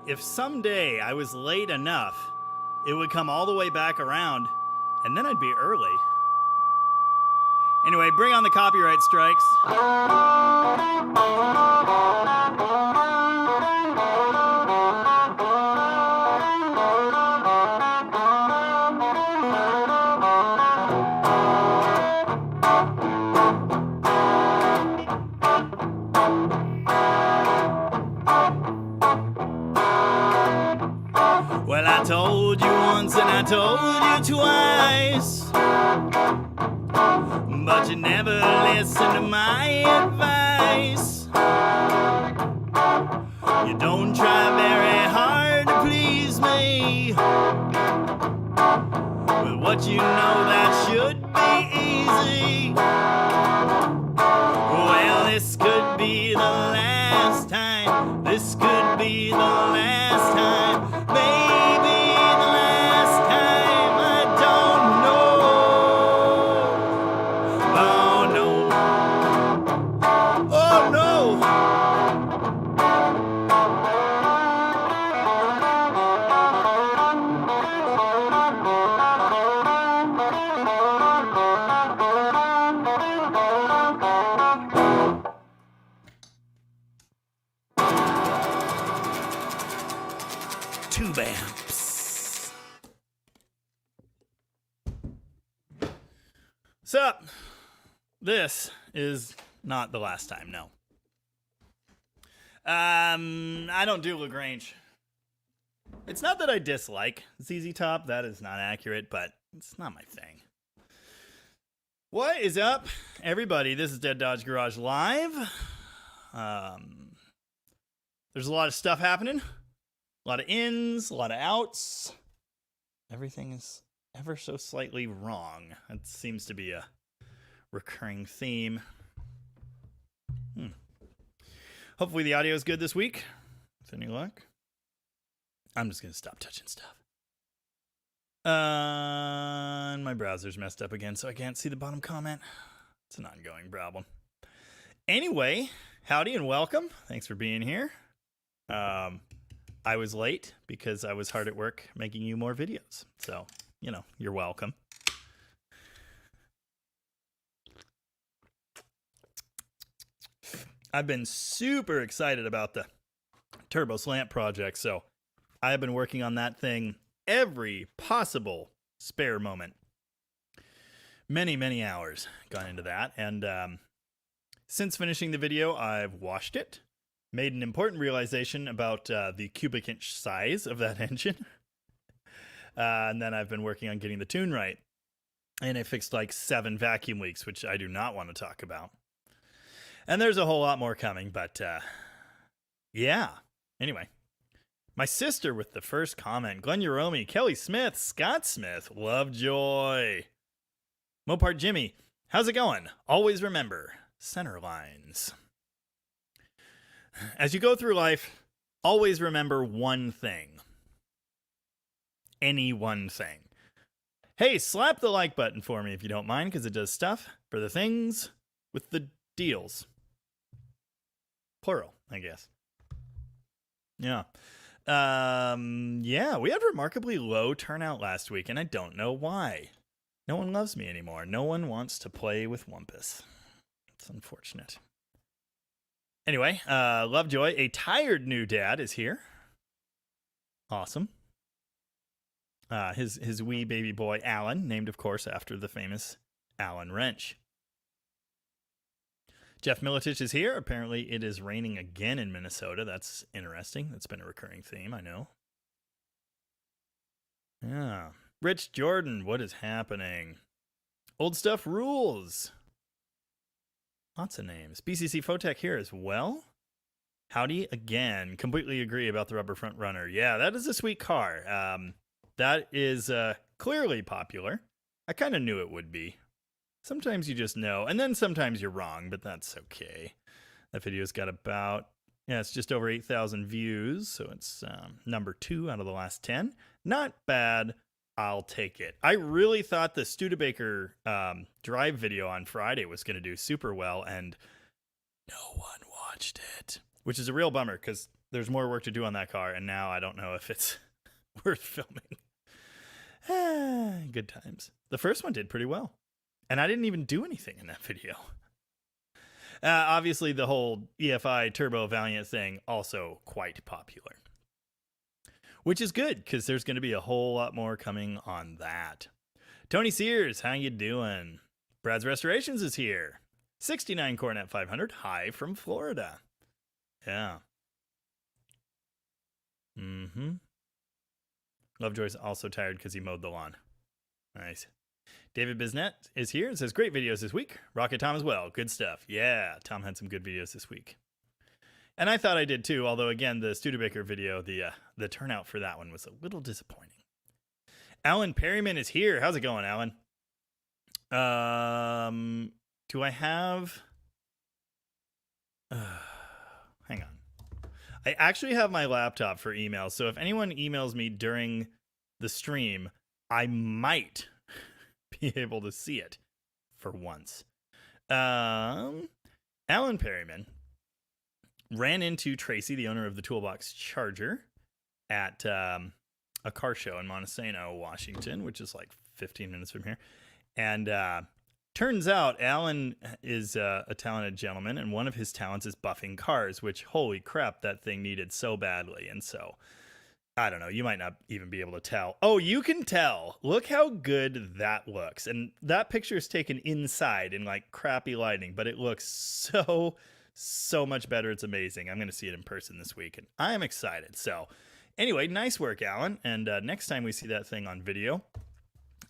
if someday I was late enough, it would come all the way back around, and then I'd be early. Anyway, bring on the copyright strikes. Well, I told you once and I told you twice, but you never listen to my advice. You don't try very hard to please me. With what you know, that should be easy. Well, this could be the last time. This could be the last time. Maybe the last time. I don't know. Oh no. Oh no. Two bamps. Sup? This is not the last time, no. I don't do Lagrange. It's not that I dislike ZZ Top, that is not accurate, but it's not my thing. What is up, everybody? This is Dead Dodge Garage Live. There's a lot of stuff happening. A lot of ins, a lot of outs. Everything is ever so slightly wrong. That seems to be a recurring theme. Hopefully the audio is good this week. With any luck. I'm just going to stop touching stuff. And my browser's messed up again, so I can't see the bottom comment. It's an ongoing problem. Anyway, howdy and welcome. Thanks for being here. I was late because I was hard at work making you more videos. So, you know, you're welcome. I've been super excited about the Turbo Slant project, so I have been working on that thing every possible spare moment. Many hours gone into that, and since finishing the video, I've washed it, made an important realization about the cubic inch size of that engine, and then I've been working on getting the tune right, and I fixed like 7 vacuum leaks, which I do not want to talk about. And there's a whole lot more coming, but yeah. Anyway, my sister with the first comment, Glenn Uromi, Kelly Smith, Scott Smith, Lovejoy, Mopar Jimmy, how's it going? Always remember, center lines. As you go through life, always remember one thing. Any one thing. Hey, slap the like button for me if you don't mind, because it does stuff for the things with the deals. Plural, I guess. Yeah. Yeah, we had remarkably low turnout last week, and I don't know why. No one loves me anymore. No one wants to play with Wumpus. It's unfortunate. Anyway, Lovejoy, a tired new dad, is here. Awesome. His wee baby boy, Alan, named, of course, after the famous Allen wrench. Jeff Militich is here. Apparently, it is raining again in Minnesota. That's interesting. That's been a recurring theme, I know. Yeah. Rich Jordan, what is happening? Old Stuff rules. Lots of names. BCC Photech here as well. Howdy again. Completely agree about the rubber front runner. Yeah, that is a sweet car. That is clearly popular. I kind of knew it would be. Sometimes you just know, and then sometimes you're wrong, but that's okay. That video's got about, it's just over 8,000 views, so it's number 2 out of the last 10. Not bad. I'll take it. I really thought the Studebaker drive video on Friday was going to do super well, and no one watched it, which is a real bummer because there's more work to do on that car, and now I don't know if it's worth filming. Good times. The first one did pretty well, and I didn't even do anything in that video. Obviously, the whole EFI Turbo Valiant thing also quite popular, which is good because there's going to be a whole lot more coming on that. Tony Sears, how you doing? Brad's Restorations is here. 69 Coronet 500, hi from Florida. Yeah. Lovejoy's also tired because he mowed the lawn. Nice. David Biznett is here and says, great videos this week. Rocket Tom as well. Good stuff. Yeah, Tom had some good videos this week. And I thought I did too, although again, the Studebaker video, the turnout for that one was a little disappointing. Alan Perryman is here. How's it going, Alan? Do I have... hang on. I actually have my laptop for emails, so if anyone emails me during the stream, I might be able to see it for once. Alan Perryman ran into Tracy, the owner of the Toolbox Charger, at a car show in Montesano, Washington, which is like 15 minutes from here. And turns out Alan is a talented gentleman, and one of his talents is buffing cars, which, holy crap, that thing needed so badly. And so, I don't know, you might not even be able to tell. Oh, you can tell. Look how good that looks. And that picture is taken inside in like crappy lighting, but it looks so much better. It's amazing. I'm going to see it in person this week, and I am excited. So anyway, nice work, Alan. And next time we see that thing on video,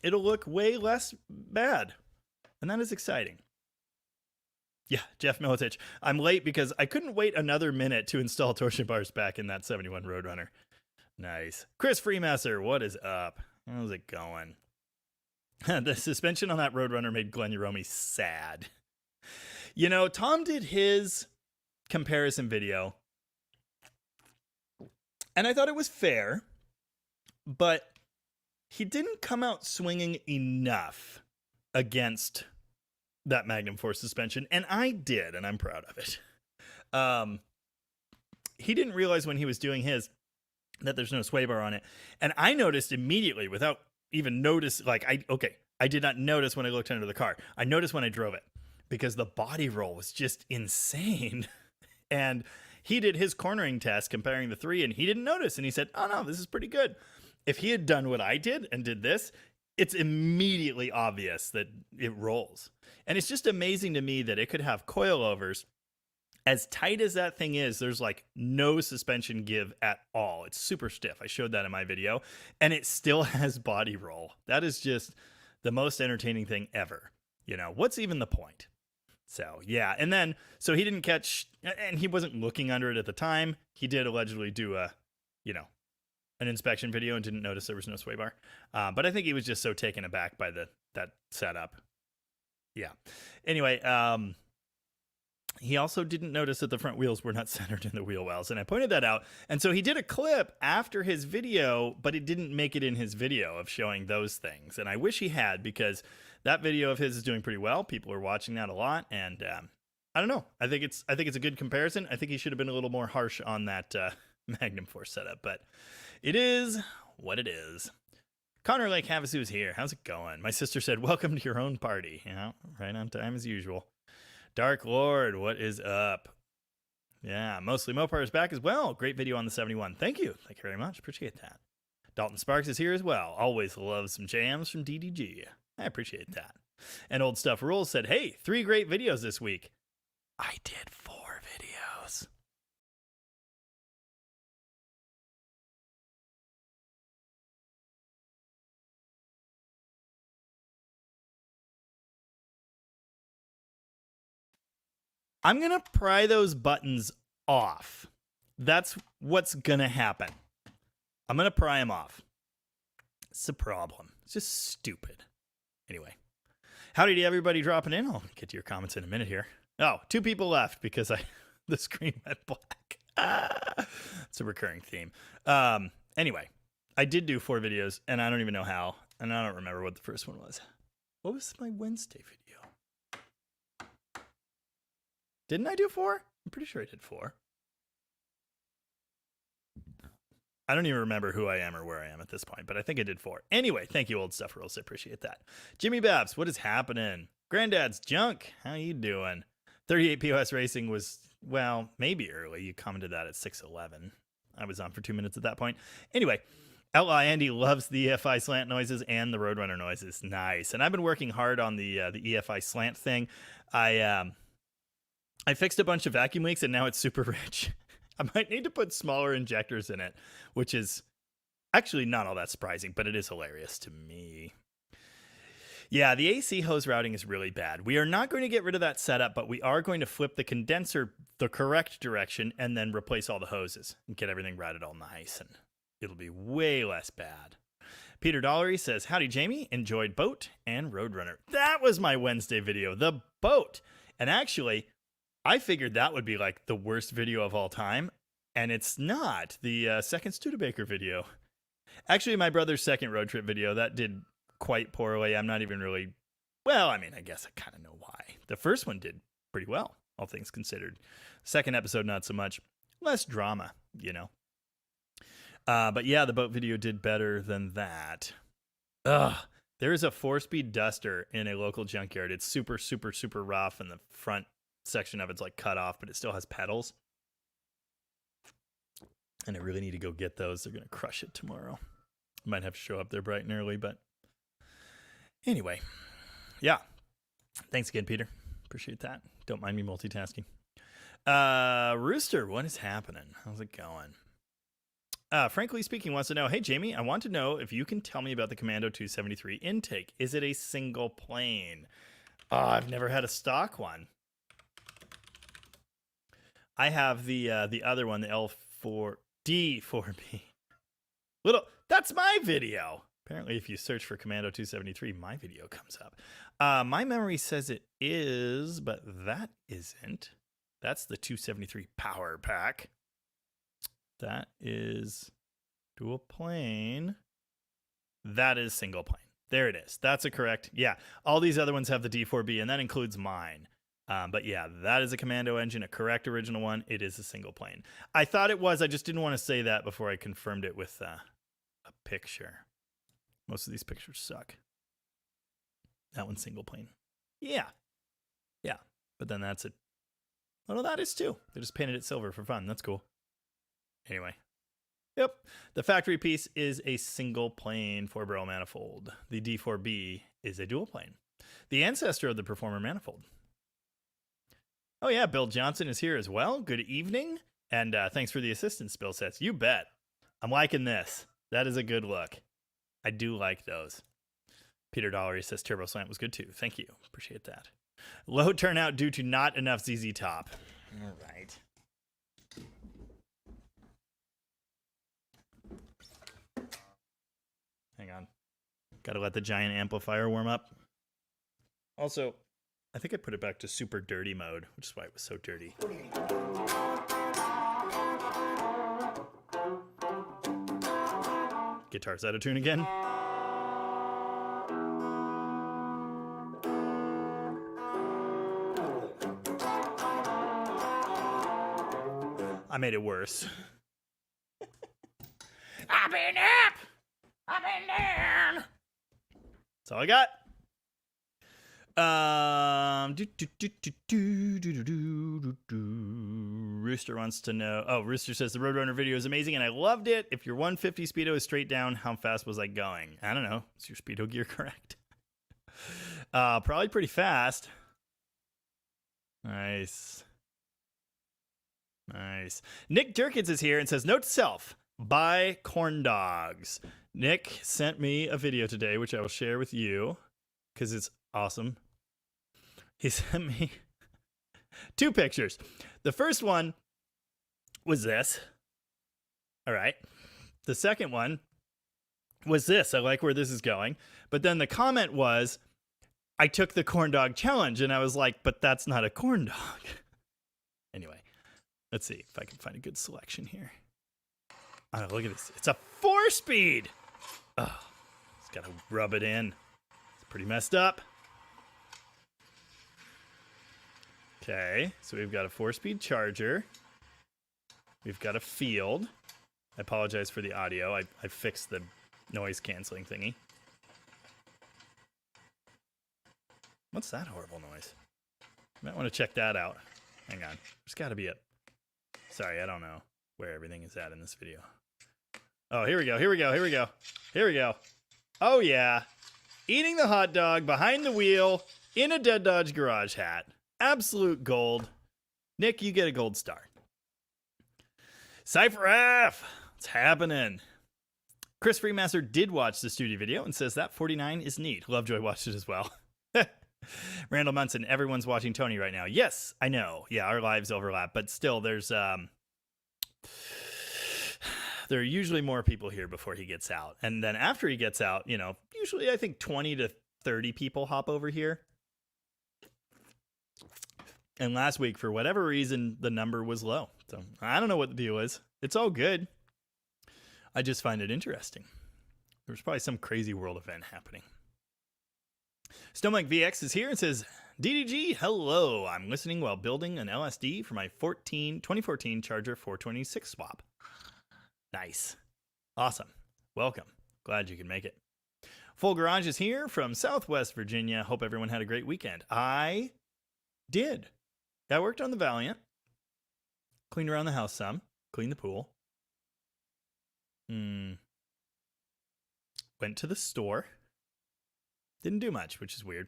it'll look way less bad. And that is exciting. Yeah, Jeff Militich. I'm late because I couldn't wait another minute to install torsion bars back in that 71 Roadrunner. Nice. Chris Freemaster, what is up? How's it going? The suspension on that Roadrunner made Glenn Uromi sad. You know, Tom did his comparison video, and I thought it was fair, but he didn't come out swinging enough against that Magnum Force suspension, and I did, and I'm proud of it. He didn't realize when he was doing his that there's no sway bar on it, and I noticed immediately without even notice. Like, I did not notice when I looked under the car. I noticed when I drove it because the body roll was just insane. And he did his cornering test comparing the three, and he didn't notice, and he said, oh no, this is pretty good. If he had done what I did and did this, it's immediately obvious that it rolls. And it's just amazing to me that it could have coilovers. As tight as that thing is, there's like no suspension give at all. It's super stiff. I showed that in my video, and it still has body roll. That is just the most entertaining thing ever. You know, what's even the point? So, yeah. And then, so he didn't catch, and he wasn't looking under it at the time. He did allegedly do an inspection video and didn't notice there was no sway bar. But I think he was just so taken aback by that setup. Yeah. Anyway, he also didn't notice that the front wheels were not centered in the wheel wells, and I pointed that out. And so he did a clip after his video, but it didn't make it in his video of showing those things. And I wish he had, because that video of his is doing pretty well. People are watching that a lot, and I don't know. I think it's a good comparison. I think he should have been a little more harsh on that Magnum Force setup, but it is what it is. Connor Lake Havasu is here. How's it going? My sister said, welcome to your own party. Yeah, right on time as usual. Dark Lord, what is up? Yeah, Mostly Mopar is back as well. Great video on the 71. Thank you. Thank you very much. Appreciate that. Dalton Sparks is here as well. Always love some jams from DDG. I appreciate that. And Old Stuff Rules said, hey, 3 great videos this week. I did 4 videos. I'm going to pry those buttons off. That's what's going to happen. I'm going to pry them off. It's a problem. It's just stupid. Anyway, howdy to everybody dropping in. I'll get to your comments in a minute here. Oh, 2 people left because the screen went black. It's a recurring theme. Anyway, I did do 4 videos, and I don't even know how, and I don't remember what the first one was. What was my Wednesday video? Didn't I do 4? I'm pretty sure I did 4. I don't even remember who I am or where I am at this point, but I think I did 4. Anyway, thank you, Old Stuff Rules. I appreciate that. Jimmy Babs, what is happening? Granddad's Junk, how you doing? 38 POS Racing was, well, maybe early. You commented that at 6:11. I was on for 2 minutes at that point. Anyway, Outlaw Andy loves the EFI slant noises and the Roadrunner noises. Nice. And I've been working hard on the EFI slant thing. I fixed a bunch of vacuum leaks, and now it's super rich. I might need to put smaller injectors in it, which is actually not all that surprising, but it is hilarious to me. Yeah, the AC hose routing is really bad. We are not going to get rid of that setup, but we are going to flip the condenser the correct direction and then replace all the hoses and get everything routed all nice, and it'll be way less bad. Peter Dollery says, howdy, Jamie. Enjoyed Boat and Roadrunner. That was my Wednesday video, the boat. And actually, I figured that would be like the worst video of all time, and it's not. The second Studebaker video. Actually, my brother's second road trip video, that did quite poorly. I'm not even really, well, I mean, I guess I kind of know why. The first one did pretty well, all things considered. Second episode, not so much. Less drama, you know. But yeah, the boat video did better than that. There is a 4-speed Duster in a local junkyard. It's super, super, super rough, and the front section of it's like cut off, but it still has pedals. And I really need to go get those. They're going to crush it tomorrow. Might have to show up there bright and early, but anyway. Yeah. Thanks again, Peter. Appreciate that. Don't mind me multitasking. Rooster, what is happening? How's it going? Frankly Speaking wants to know, hey, Jamie, I want to know if you can tell me about the Commando 273 intake. Is it a single plane? I've never had a stock one. I have the other one, the L4D4B. That's my video. Apparently, if you search for Commando 273, my video comes up. My memory says it is, but that isn't. That's the 273 Power Pack. That is dual plane. That is single plane. There it is. That's a correct. Yeah, all these other ones have the D4B, and that includes mine. But yeah, that is a Commando engine, a correct original one. It is a single plane. I thought it was. I just didn't want to say that before I confirmed it with a picture. Most of these pictures suck. That one's single plane. Yeah. Yeah. But then that's it. Well, that is too. They just painted it silver for fun. That's cool. Anyway. Yep. The factory piece is a single plane 4-barrel manifold. The D4B is a dual plane. The ancestor of the Performer manifold. Oh yeah, Bill Johnson is here as well. Good evening. And thanks for the assistance, Bill says. You bet. I'm liking this. That is a good look. I do like those. Peter Dollery says Turbo Slant was good too. Thank you. Appreciate that. Low turnout due to not enough ZZ Top. All right. Hang on. Got to let the giant amplifier warm up. Also, I think I put it back to super dirty mode, which is why it was so dirty. Guitar's out of tune again. I made it worse. I've been up! I've been down! That's all I got. Rooster wants to know. Oh, Rooster says the Roadrunner video is amazing and I loved it. If your 150 speedo is straight down, how fast was I going? I don't know. Is your speedo gear correct? Probably pretty fast. Nice. Nice. Nick Durkins is here and says, note to self, buy corn dogs. Nick sent me a video today, which I will share with you because it's awesome. He sent me 2 pictures. The first one was this. All right. The second one was this. I like where this is going. But then the comment was, I took the corn dog challenge. And I was like, but that's not a corn dog. Anyway, let's see if I can find a good selection here. Oh, look at this. It's a 4-speed. Oh, it's got to rub it in. It's pretty messed up. Okay, so we've got a 4-speed charger. We've got a field. I apologize for the audio. I fixed the noise canceling thingy. What's that horrible noise? You might want to check that out. Hang on. There's got to be a... Sorry, I don't know where everything is at in this video. Oh, here we go. Here we go. Here we go. Here we go. Oh, yeah. Eating the hot dog behind the wheel in a Dead Dodge garage hat. Absolute gold. Nick, you get a gold star. Cypher F. What's happening? Chris Freemaster did watch the studio video and says that 49 is neat. Lovejoy watched it as well. Randall Munson, everyone's watching Tony right now. Yes, I know. Yeah, our lives overlap, but still there's there are usually more people here before he gets out. And then after he gets out, you know, usually I think 20 to 30 people hop over here. And last week, for whatever reason, the number was low. So I don't know what the deal is. It's all good. I just find it interesting. There's probably some crazy world event happening. Snowmike VX is here and says, DDG, hello. I'm listening while building an LSD for my 2014 Charger 426 swap. Nice. Awesome. Welcome. Glad you could make it. Full Garage is here from Southwest Virginia. Hope everyone had a great weekend. I did. I worked on the Valiant. Cleaned around the house some. Cleaned the pool. Went to the store. Didn't do much, which is weird.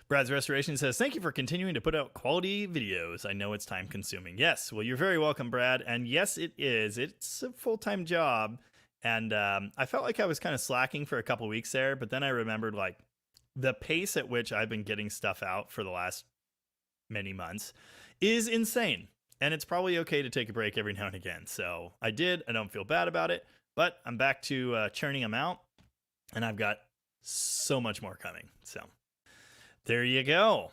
Brad's Restoration says, thank you for continuing to put out quality videos. I know it's time consuming. Yes, well, you're very welcome, Brad. And yes, it is. It's a full-time job. And I felt like I was kind of slacking for a couple weeks there, but then I remembered like the pace at which I've been getting stuff out for the last many months is insane. And it's probably okay to take a break every now and again. So I did. I don't feel bad about it, but I'm back to churning them out. And I've got so much more coming. So there you go.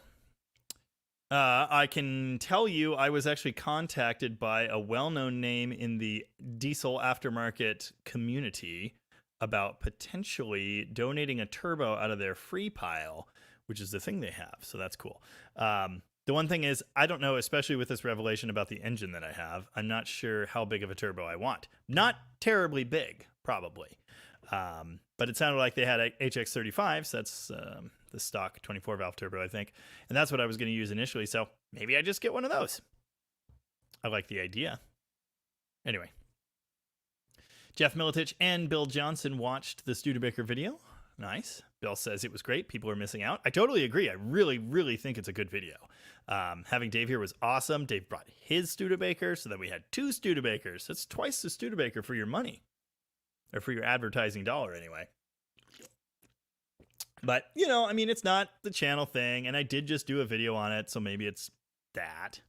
I can tell you I was actually contacted by a well-known name in the diesel aftermarket community about potentially donating a turbo out of their free pile, which is the thing they have. So that's cool. The one thing is, I don't know, especially with this revelation about the engine that I have, I'm not sure how big of a turbo I want. Not terribly big, probably. But it sounded like they had HX35s. That's the stock 24-valve turbo, I think. And that's what I was going to use initially. So maybe I just get one of those. I like the idea. Anyway. Jeff Militich and Bill Johnson watched the Studebaker video. Nice. Bill says it was great. People are missing out. I totally agree. I really, really think it's a good video. Having Dave here was awesome. Dave brought his Studebaker, so then we had two Studebakers. That's twice the Studebaker for your money. Or for your advertising dollar, anyway. But, you know, I mean, it's not the channel thing, and I did just do a video on it, so maybe it's that.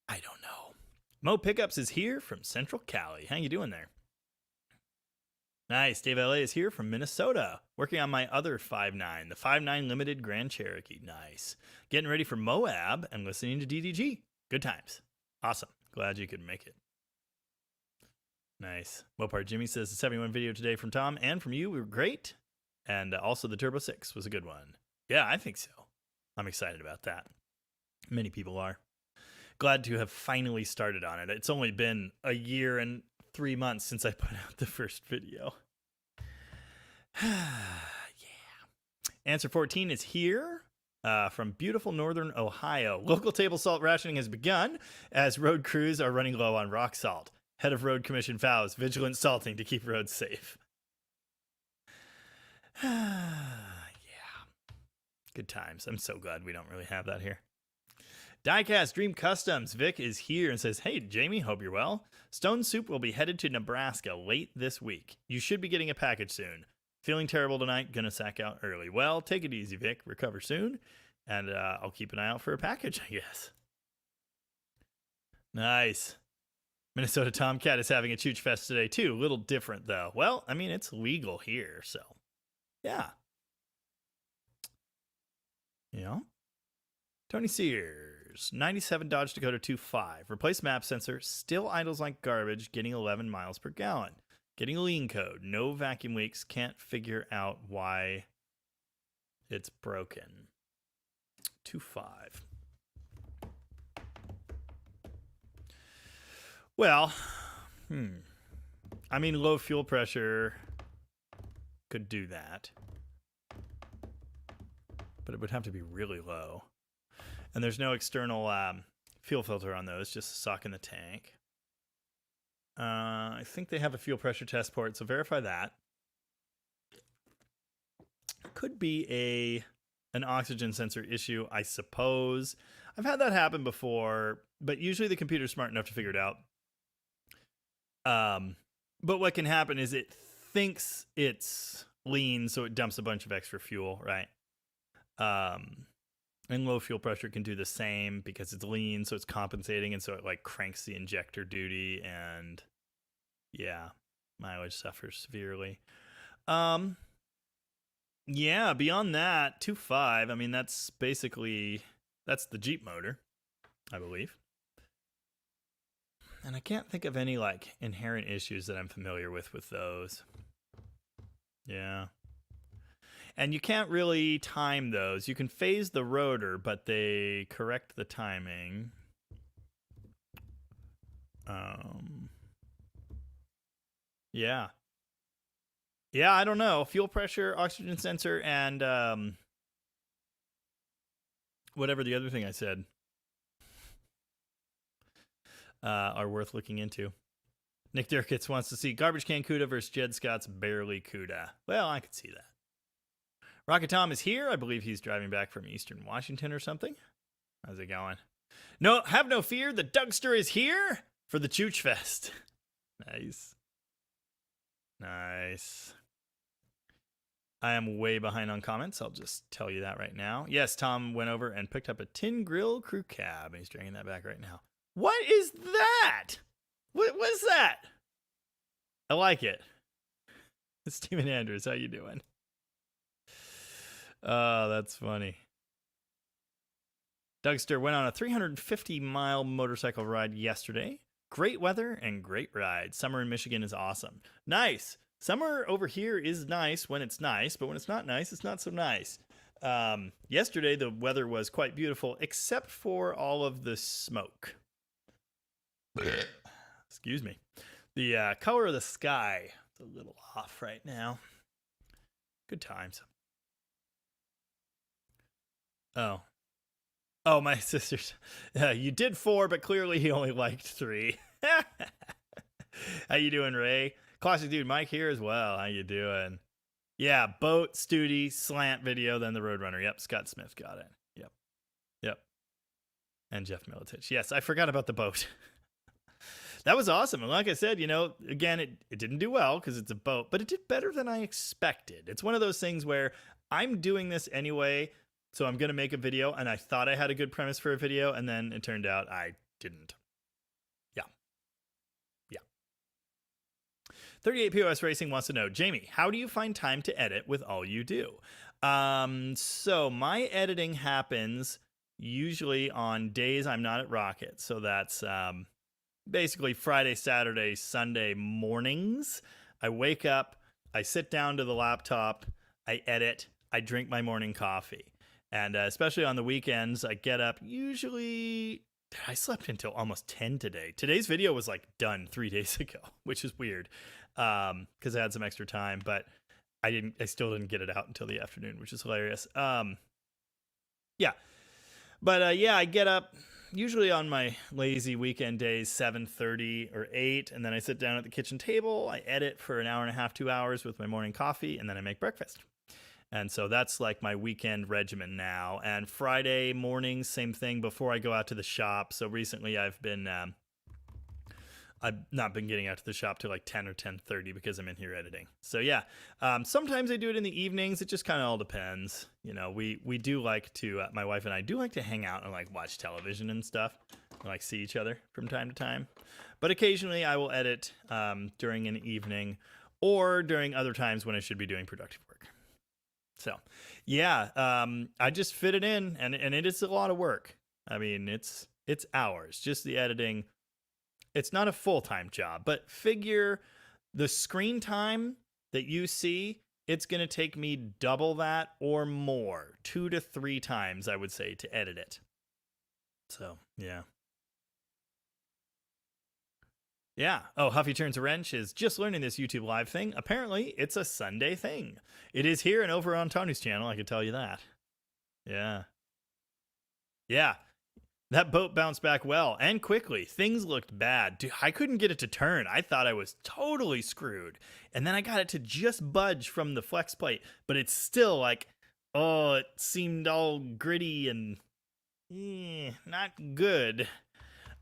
I don't know. Mo Pickups is here from Central Cali. How you doing there? Nice. Dave LA is here from Minnesota, working on my other 5.9, the 5.9 Limited Grand Cherokee. Nice. Getting ready for Moab and listening to DDG. Good times. Awesome. Glad you could make it. Nice. Mopar Jimmy says the 71 video today from Tom and from you were great. And also the Turbo 6 was a good one. Yeah, I think so. I'm excited about that. Many people are. Glad to have finally started on it. It's only been a year and 3 months since I put out the first video. Yeah. Answer 14 is here from beautiful northern Ohio. Local table salt rationing has begun as road crews are running low on rock salt. Head of Road Commission vows vigilant salting to keep roads safe. Yeah. Good times. I'm so glad we don't really have that here. Diecast Dream Customs. Vic is here and says, hey, Jamie, hope you're well. Stone Soup will be headed to Nebraska late this week. You should be getting a package soon. Feeling terrible tonight. Gonna sack out early. Well, take it easy, Vic. Recover soon. And I'll keep an eye out for a package, I guess. Nice. Minnesota Tomcat is having a Choochfest today, too. A little different, though. Well, I mean, it's legal here, so. Yeah. Yeah. Tony Sears. 97 Dodge Dakota 2.5. Replace map sensor. Still idles like garbage. Getting 11 miles per gallon. Getting a lean code. No vacuum leaks. Can't figure out why it's broken. 2.5. Well, I mean, low fuel pressure could do that, but it would have to be really low. And there's no external fuel filter on those, just a sock in the tank. I think they have a fuel pressure test port, so verify that. Could be an oxygen sensor issue, I suppose. I've had that happen before, but usually the computer's smart enough to figure it out. But what can happen is it thinks it's lean, so it dumps a bunch of extra fuel, right? And low fuel pressure can do the same because it's lean, so it's compensating, and so it like cranks the injector duty, and yeah, mileage suffers severely. Yeah, beyond that, 2.5, I mean, that's basically, that's the Jeep motor, I believe. And I can't think of any like inherent issues that I'm familiar with those. Yeah. And you can't really time those. You can phase the rotor, but they correct the timing. Yeah. Yeah, I don't know. Fuel pressure, oxygen sensor, and whatever the other thing I said are worth looking into. Nick Dirkitz wants to see Garbage Can Cuda versus Jed Scott's Barely Cuda. Well, I could see that. Rocket Tom is here. I believe he's driving back from Eastern Washington or something. How's it going? No, have no fear. The Dougster is here for the Choochfest. Nice. Nice. I am way behind on comments. I'll just tell you that right now. Yes, Tom went over and picked up a Tin Grill crew cab. He's dragging that back right now. What is that? What was that? I like it. Steven Andrews, how you doing? Oh, that's funny. Dougster went on a 350-mile motorcycle ride yesterday. Great weather and great ride. Summer in Michigan is awesome. Nice. Summer over here is nice when it's nice, but when it's not nice, it's not so nice. Yesterday, the weather was quite beautiful, except for all of the smoke. Excuse me. The color of the sky is a little off right now. Good times. Oh, my sisters. You did 4, but clearly he only liked 3. How you doing, Ray? Classic dude Mike here as well. How you doing? Yeah, boat, Studi, Slant video, then the Roadrunner. Yep, Scott Smith got it. Yep. And Jeff Militich. Yes, I forgot about the boat. That was awesome. And like I said, again, it didn't do well because it's a boat, but it did better than I expected. It's one of those things where I'm doing this anyway, so I'm going to make a video, and I thought I had a good premise for a video, and then it turned out I didn't. Yeah. 38 POS Racing wants to know, Jamie, how do you find time to edit with all you do? So my editing happens usually on days I'm not at Rocket. So that's basically Friday, Saturday, Sunday mornings. I wake up, I sit down to the laptop, I edit, I drink my morning coffee. And especially on the weekends, I get up usually... I slept until almost 10 today. Today's video was like done 3 days ago, which is weird because I had some extra time, but I still didn't get it out until the afternoon, which is hilarious. Yeah. But I get up usually on my lazy weekend days, 7:30 or 8, and then I sit down at the kitchen table. I edit for an hour and a half, 2 hours with my morning coffee, and then I make breakfast. And so that's like my weekend regimen now. And Friday mornings, same thing before I go out to the shop. So recently I've not been getting out to the shop till like 10 or 10:30 because I'm in here editing. So yeah, sometimes I do it in the evenings. It just kind of all depends. We do like to, my wife and I do like to hang out and like watch television and stuff, and like see each other from time to time. But occasionally I will edit during an evening or during other times when I should be doing productive work. So, yeah, I just fit it in, and it is a lot of work. I mean, it's hours, just the editing. It's not a full-time job, but figure the screen time that you see, it's going to take me double that or more, 2 to 3 times, I would say, to edit it. So, yeah. Yeah. Oh, Huffy Turns a Wrench is just learning this YouTube live thing. Apparently, it's a Sunday thing. It is here and over on Tony's channel, I can tell you that. Yeah. Yeah. That boat bounced back well and quickly. Things looked bad. Dude, I couldn't get it to turn. I thought I was totally screwed. And then I got it to just budge from the flex plate, but it's still like, oh, it seemed all gritty and not good.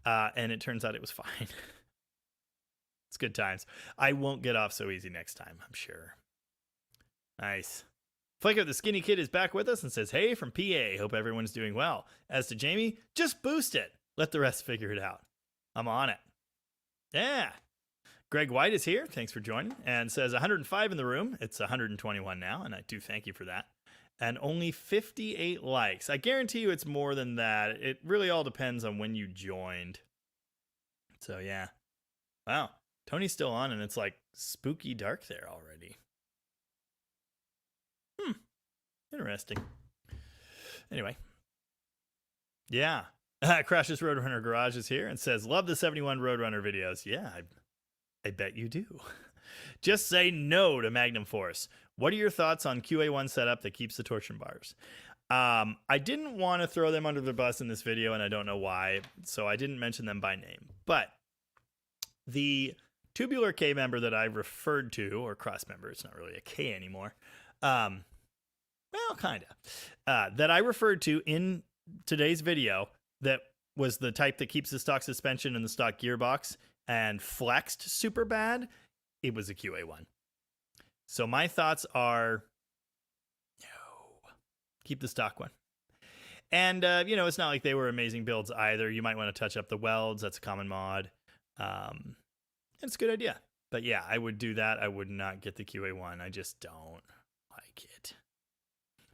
And it turns out it was fine. It's good times. I won't get off so easy next time, I'm sure. Nice. Flaco the Skinny Kid is back with us and says, hey, from PA. Hope everyone's doing well. As to Jamie, just boost it. Let the rest figure it out. I'm on it. Yeah. Greg White is here. Thanks for joining. And says 105 in the room. It's 121 now, and I do thank you for that. And only 58 likes. I guarantee you it's more than that. It really all depends on when you joined. So, yeah. Wow. Tony's still on, and it's like spooky dark there already. Interesting. Anyway. Yeah. Crashes Roadrunner Garage is here and says, love the 71 Roadrunner videos. Yeah, I bet you do. Just say no to Magnum Force. What are your thoughts on QA1 setup that keeps the torsion bars? I didn't want to throw them under the bus in this video, and I don't know why, so I didn't mention them by name. But the tubular K member that I referred to, or cross member, it's not really a K anymore, well, kind of, that I referred to in today's video that was the type that keeps the stock suspension and the stock gearbox and flexed super bad, it was a QA1. So my thoughts are, no, keep the stock one. And, it's not like they were amazing builds either. You might want to touch up the welds. That's a common mod. It's a good idea. But yeah, I would do that. I would not get the QA1. I just don't like it.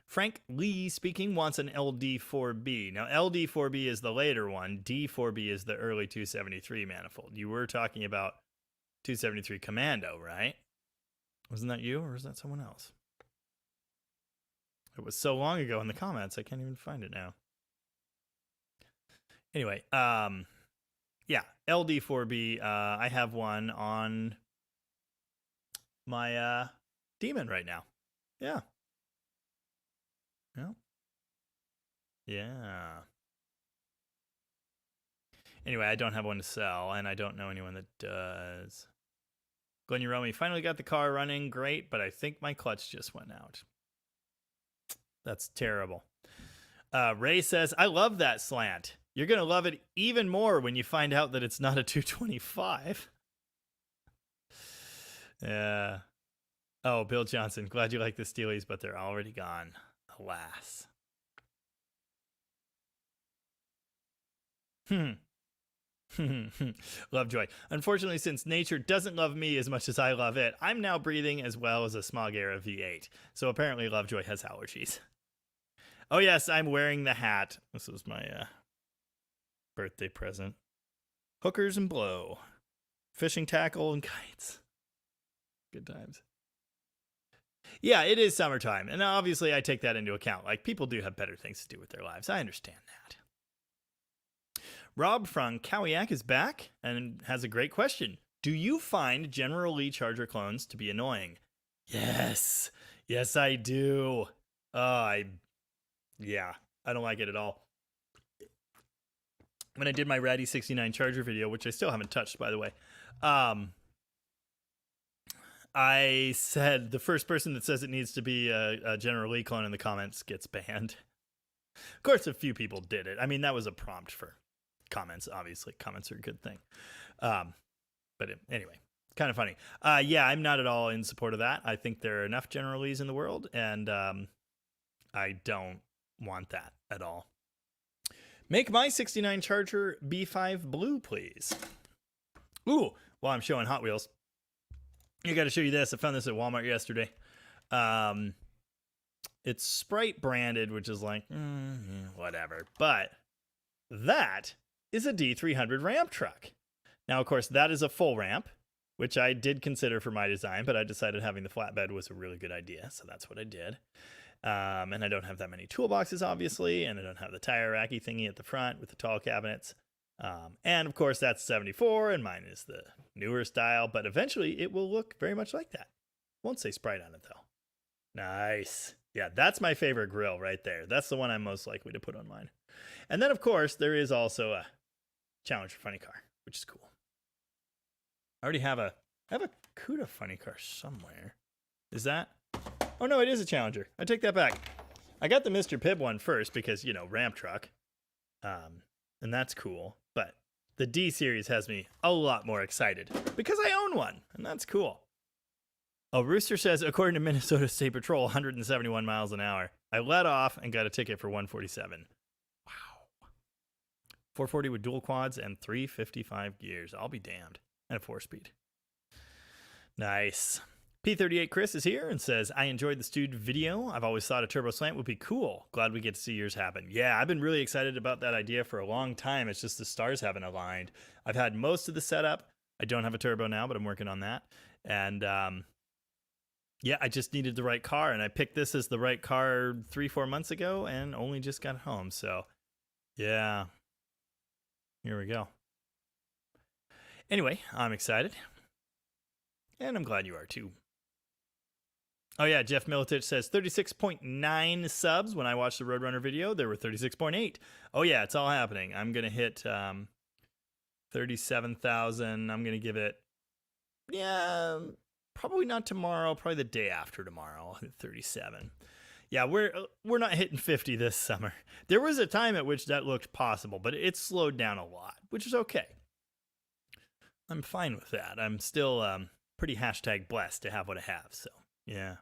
Frank Lee speaking wants an LD4B. Now, LD4B is the later one. D4B is the early 273 manifold. You were talking about 273 Commando, right? Wasn't that you, or was that someone else? It was so long ago in the comments, I can't even find it now. Anyway, yeah, LD4B. I have one on my Demon right now. Yeah. Yeah. Anyway, I don't have one to sell, and I don't know anyone that does. Glenn Uromi finally got the car running. Great, but I think my clutch just went out. That's terrible. Ray says, I love that slant. You're going to love it even more when you find out that it's not a 225. Yeah. Oh, Bill Johnson, glad you like the Steelies, but they're already gone. Alas. Lovejoy. Unfortunately, since nature doesn't love me as much as I love it, I'm now breathing as well as a smog era V8. So apparently Lovejoy has allergies. Oh yes, I'm wearing the hat. This was my birthday present. Hookers and blow. Fishing tackle and kites. Good times. Yeah, it is summertime. And obviously I take that into account. Like, people do have better things to do with their lives. I understand that. Rob from Cowiac is back and has a great question. Do you find General Lee Charger clones to be annoying? Yes. Yes, I do. Yeah, I don't like it at all. When I did my Ratty 69 Charger video, which I still haven't touched, by the way, I said the first person that says it needs to be a General Lee clone in the comments gets banned. Of course, a few people did it. I mean, that was a prompt for comments. Obviously, comments are a good thing. Anyway, it's kind of funny. Yeah, I'm not at all in support of that. I think there are enough General Lees in the world, and I don't want that at all. Make my 69 Charger B5 blue, please. Ooh, while I'm showing Hot Wheels, I got to show you this. I found this at Walmart yesterday. It's Sprite branded, which is like, whatever. But that is a D300 ramp truck. Now, of course, that is a full ramp, which I did consider for my design, but I decided having the flatbed was a really good idea, so that's what I did. And I don't have that many toolboxes, obviously, and I don't have the tire racky thingy at the front with the tall cabinets. And of course, that's 74, and mine is the newer style, but eventually it will look very much like that. Won't say Sprite on it, though. Nice. Yeah, that's my favorite grill right there. That's the one I'm most likely to put on mine. And then, of course, there is also a Challenger funny car, which is cool. I already have a CUDA funny car somewhere. Is that? Oh, no, it is a Challenger. I take that back. I got the Mr. Pibb one first because, you know, ramp truck. And that's cool. But the D series has me a lot more excited because I own one, and that's cool. Oh, Rooster says, according to Minnesota State Patrol, 171 miles an hour. I let off and got a ticket for 147. Wow. 440 with dual quads and 355 gears. I'll be damned. And a 4-speed. Nice. P38 Chris is here and says, I enjoyed the stewed video. I've always thought a turbo slant would be cool. Glad we get to see yours happen. Yeah, I've been really excited about that idea for a long time. It's just the stars haven't aligned. I've had most of the setup. I don't have a turbo now, but I'm working on that. And yeah, I just needed the right car, and I picked this as the right car 3-4 months ago and only just got home. So yeah, here we go. Anyway, I'm excited. And I'm glad you are too. Oh yeah, Jeff Militich says 36.9 subs. When I watched the Roadrunner video, there were 36.8. Oh yeah, it's all happening. I'm going to hit 37,000. I'm going to give it, yeah, probably not tomorrow, probably the day after tomorrow. I'll hit 37. Yeah, we're not hitting 50 this summer. There was a time at which that looked possible, but it slowed down a lot, which is okay. I'm fine with that. I'm still pretty #blessed to have what I have, so yeah.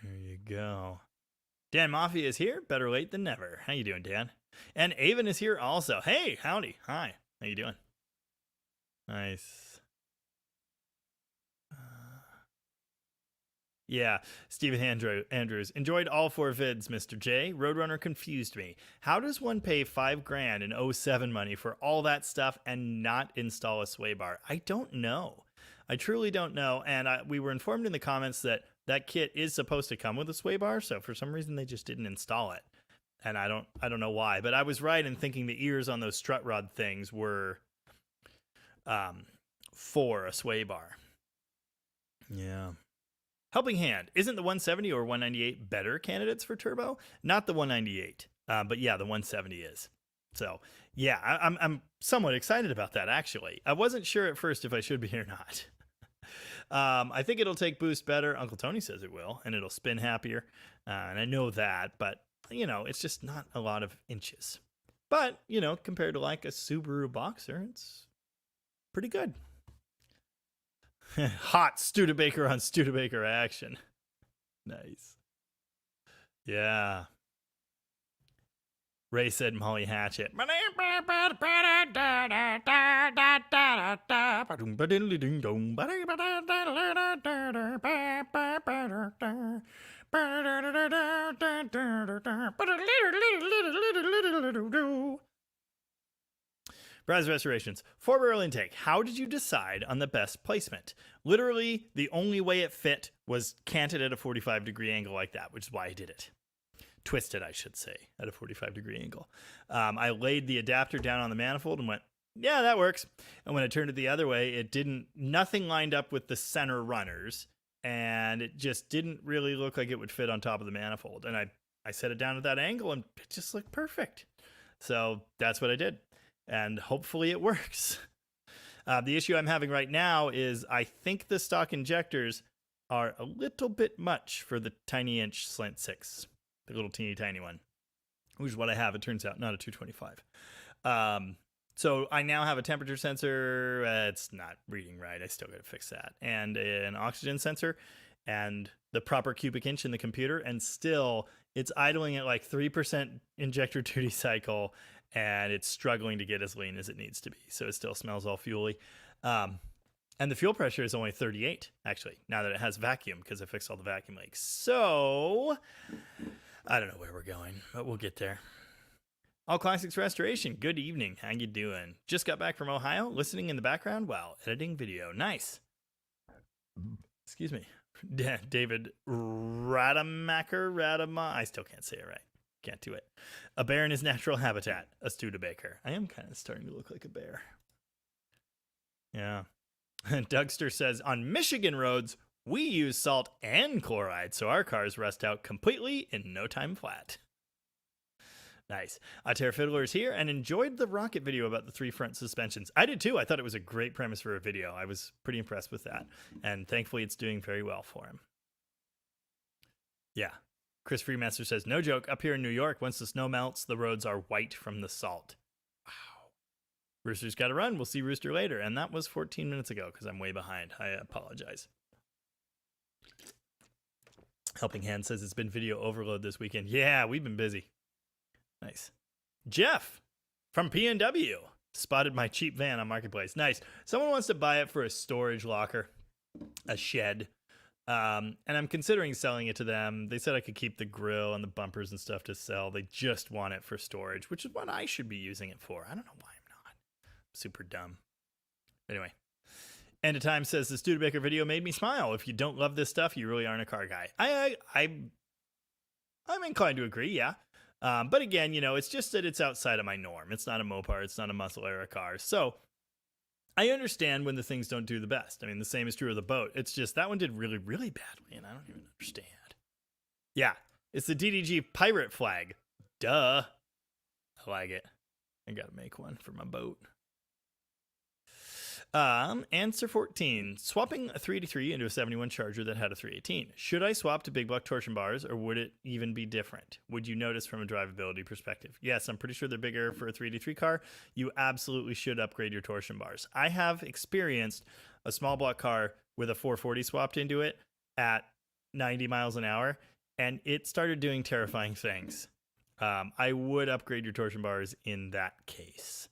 There you go. Dan Mafia is here. Better late than never. How you doing, Dan? And Avon is here also. Hey, howdy. Hi. How you doing? Nice. Yeah, Stephen Andrews. Enjoyed all 4 vids, Mr. J. Roadrunner confused me. How does one pay $5,000 in 07 money for all that stuff and not install a sway bar? I don't know. I truly don't know. And we were informed in the comments that that kit is supposed to come with a sway bar, so for some reason they just didn't install it. And I don't know why, but I was right in thinking the ears on those strut rod things were for a sway bar. Yeah. Helping Hand, isn't the 170 or 198 better candidates for turbo? Not the 198, but yeah, the 170 is. So yeah, I'm somewhat excited about that, actually. I wasn't sure at first if I should be or not. I think it'll take boost better. Uncle Tony says it will, and it'll spin happier. And I know that, but, you know, it's just not a lot of inches. But, you know, compared to like a Subaru Boxer, it's pretty good. Hot Studebaker on Studebaker action. Nice. Yeah. Ray said Molly Hatchet. Braz Restorations. For barrel intake, how did you decide on the best placement? Literally, the only way it fit was canted at a 45-degree angle like that, which is why I did it. Twisted, I should say, at a 45-degree angle. I laid the adapter down on the manifold and went, yeah, that works. And when I turned it the other way, nothing lined up with the center runners, and it just didn't really look like it would fit on top of the manifold. And I set it down at that angle, and it just looked perfect. So that's what I did. And hopefully it works. The issue I'm having right now is I think the stock injectors are a little bit much for the tiny inch Slant 6, the little teeny tiny one, which is what I have. It turns out not a 225. So I now have a temperature sensor. It's not reading right. I still got to fix that. And an oxygen sensor and the proper cubic inch in the computer. And still it's idling at like 3% injector duty cycle. And it's struggling to get as lean as it needs to be. So it still smells all fuely. And the fuel pressure is only 38, actually, now that it has vacuum, because I fixed all the vacuum leaks. So I don't know where we're going, but we'll get there. All Classics Restoration, good evening. How you doing? Just got back from Ohio, listening in the background while editing video. Nice. Excuse me. David Rademacher, I still can't say it right. Can't do it. A bear in his natural habitat. A Studebaker. I am kind of starting to look like a bear. Yeah. Dougster says, on Michigan roads, we use salt and chloride, so our cars rust out completely in no time flat. Nice. Terra Fiddler is here and enjoyed the rocket video about the 3 front suspensions. I did too. I thought it was a great premise for a video. I was pretty impressed with that. And thankfully, it's doing very well for him. Yeah. Chris Freemaster says, no joke, up here in New York, once the snow melts, the roads are white from the salt. Wow. Rooster's got to run. We'll see Rooster later. And that was 14 minutes ago because I'm way behind. I apologize. Helping Hand says it's been video overload this weekend. Yeah, we've been busy. Nice. Jeff from PNW spotted my cheap van on Marketplace. Nice. Someone wants to buy it for a storage locker, a shed. And I'm considering selling it to them. They said I could keep the grill and the bumpers and stuff to sell. They just want it for storage, which is what I should be using it for. I don't know why I'm not. I'm super dumb. Anyway. End of Time says the Studebaker video made me smile. If you don't love this stuff, you really aren't a car guy. I'm inclined to agree, yeah. But again, you know, it's just that it's outside of my norm. It's not a Mopar. It's not a muscle era car. So I understand when the things don't do the best. I mean, the same is true of the boat. It's just that one did really, really badly, and I don't even understand. Yeah, it's the DDG pirate flag. Duh. I like it. I gotta make one for my boat. Answer 14. Swapping a 383 into a 71 Charger that had a 318. Should I swap to big block torsion bars, or would it even be different? Would you notice from a drivability perspective? Yes, I'm pretty sure they're bigger for a 383 car. You absolutely should upgrade your torsion bars. I have experienced a small block car with a 440 swapped into it at 90 miles an hour, and it started doing terrifying things. I would upgrade your torsion bars in that case.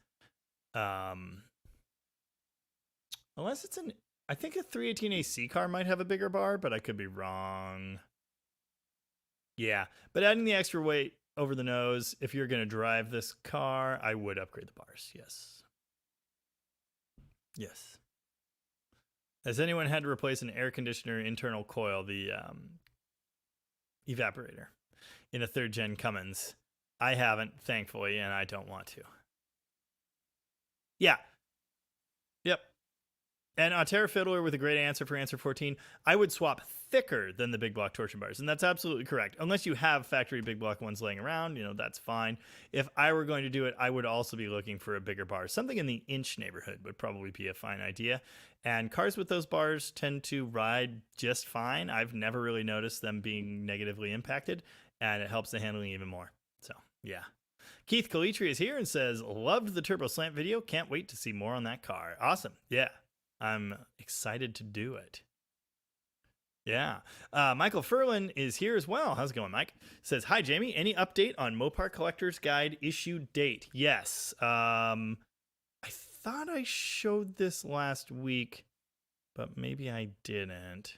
Unless it's I think a 318 AC car might have a bigger bar, but I could be wrong. Yeah, but adding the extra weight over the nose, if you're going to drive this car, I would upgrade the bars, yes. Yes. Has anyone had to replace an air conditioner internal coil, the evaporator, in a 3rd gen Cummins? I haven't, thankfully, and I don't want to. Yeah. Yep. And Terra Fiddler with a great answer for answer 14. I would swap thicker than the big block torsion bars, and that's absolutely correct. Unless you have factory big block ones laying around, you know, that's fine. If I were going to do it, I would also be looking for a bigger bar. Something in the inch neighborhood would probably be a fine idea. And cars with those bars tend to ride just fine. I've never really noticed them being negatively impacted, and it helps the handling even more. So, yeah. Keith Calitri is here and says, loved the Turbo Slant video. Can't wait to see more on that car. Awesome. Yeah. I'm excited to do it. Yeah. Michael Furlan is here as well. How's it going, Mike? Says, hi, Jamie. Any update on Mopar Collector's Guide issue date? Yes. I thought I showed this last week, but maybe I didn't.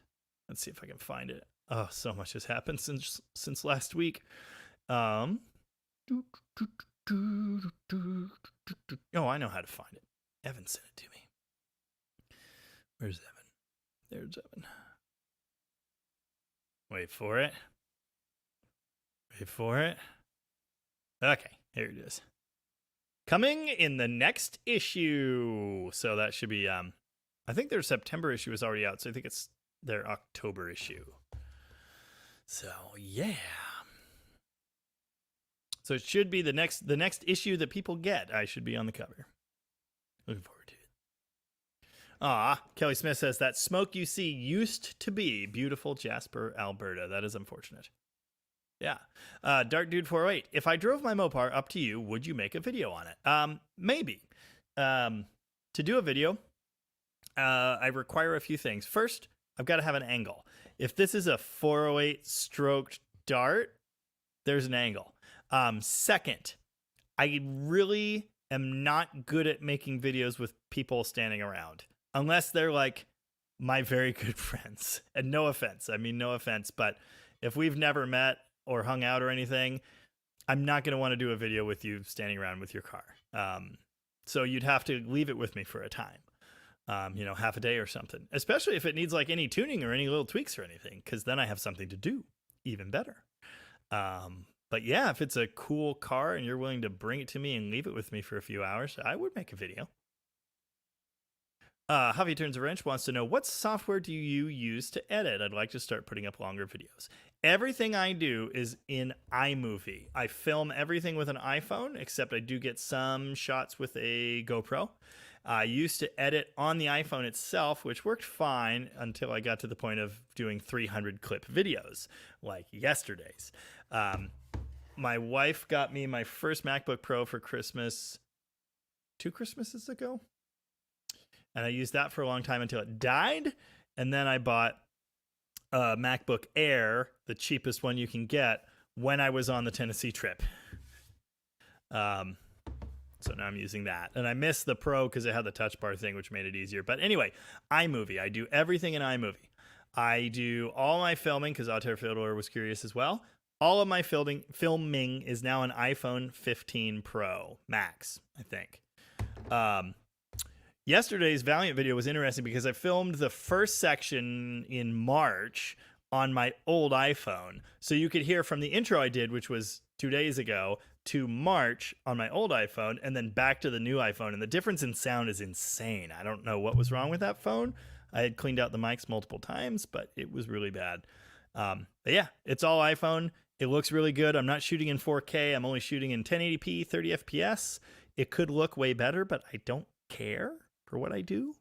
Let's see if I can find it. Oh, so much has happened since last week. Oh, I know how to find it. Evan sent it to me. Where's Evan? There's Evan. Wait for it. Wait for it. Okay, here it is. Coming in the next issue. So that should be, I think their September issue is already out, so I think it's their October issue. So, yeah. So it should be the next issue that people get. I should be on the cover. Looking forward to it. Kelly Smith says that smoke you see used to be beautiful Jasper, Alberta. That is unfortunate. Yeah. Dark Dude 408. If I drove my Mopar up to you, would you make a video on it? Maybe. To do a video, I require a few things. First, I've got to have an angle. If this is a 408 stroked dart, there's an angle. Second, I really am not good at making videos with people standing around. Unless they're like my very good friends. And no offense. I mean, no offense. But if we've never met or hung out or anything, I'm not going to want to do a video with you standing around with your car. So you'd have to leave it with me for a time. Half a day or something. Especially if it needs like any tuning or any little tweaks or anything. Because then I have something to do. Even better. But But yeah, if it's a cool car and you're willing to bring it to me and leave it with me for a few hours, I would make a video. Javi Turns a Wrench wants to know, what software do you use to edit? I'd like to start putting up longer videos. Everything I do is in iMovie. I film everything with an iPhone, except I do get some shots with a GoPro. I used to edit on the iPhone itself, which worked fine until I got to the point of doing 300 clip videos, like yesterday's. My wife got me my first MacBook Pro for Christmas 2 Christmases ago. And I used that for a long time until it died. And then I bought a MacBook Air, the cheapest one you can get, when I was on the Tennessee trip. So now I'm using that. And I missed the Pro because it had the touch bar thing, which made it easier. But anyway, iMovie. I do everything in iMovie. I do all my filming, because Altair Fiddler was curious as well. All of my filming is now an iPhone 15 Pro Max, I think. Yesterday's Valiant video was interesting because I filmed the first section in March on my old iPhone. So you could hear from the intro I did, which was 2 days ago, to March on my old iPhone, and then back to the new iPhone. And the difference in sound is insane. I don't know what was wrong with that phone. I had cleaned out the mics multiple times, but it was really bad. But yeah, it's all iPhone. It looks really good. I'm not shooting in 4K. I'm only shooting in 1080p, 30 FPS. It could look way better, but I don't care for what I do.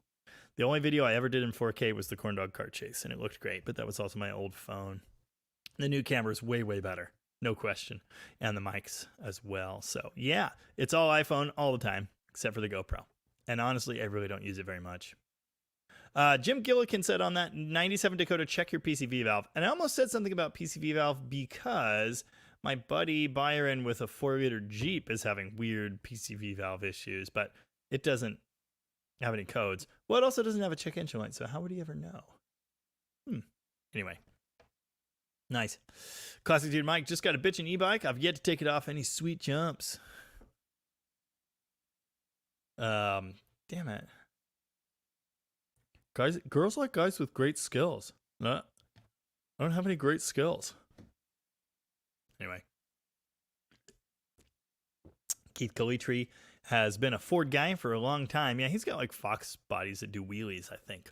The only video I ever did in 4K was the corn dog car chase, and it looked great, but that was also my old phone. The new camera is way, way better. No question. And the mics as well. So yeah, it's all iPhone all the time, except for the GoPro. And honestly, I really don't use it very much. Jim Gillikin said on that 97 Dakota, check your PCV valve. And I almost said something about PCV valve because my buddy Byron with a 4-liter Jeep is having weird PCV valve issues, but it doesn't have any codes. Well, it also doesn't have a check engine light, so how would he ever know? Anyway. Nice. Classic Dude Mike, just got a bitchin' e-bike. I've yet to take it off any sweet jumps. Damn it. Girls like guys with great skills. I don't have any great skills. Anyway. Keith Calitri has been a Ford guy for a long time. Yeah, he's got like Fox bodies that do wheelies, I think.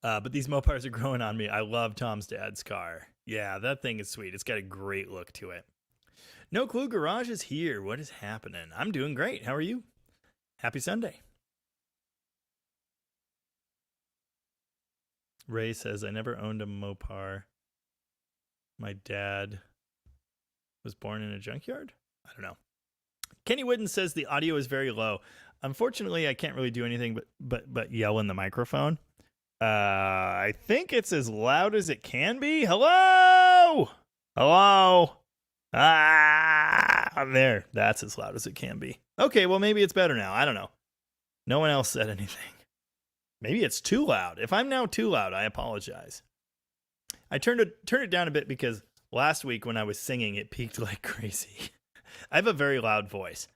But these Mopars are growing on me. I love Tom's dad's car. Yeah, that thing is sweet. It's got a great look to it. No Clue Garage is here. What is happening? I'm doing great. How are you? Happy Sunday. Ray says, I never owned a Mopar. My dad was born in a junkyard? I don't know. Kenny Whidden says the audio is very low. Unfortunately, I can't really do anything but yell in the microphone. I think it's as loud as it can be. Hello? Hello? I'm there. That's as loud as it can be. Okay, well, maybe it's better now. I don't know. No one else said anything. Maybe it's too loud. If I'm now too loud, I apologize. I turned it down a bit because last week when I was singing, it peaked like crazy. I have a very loud voice.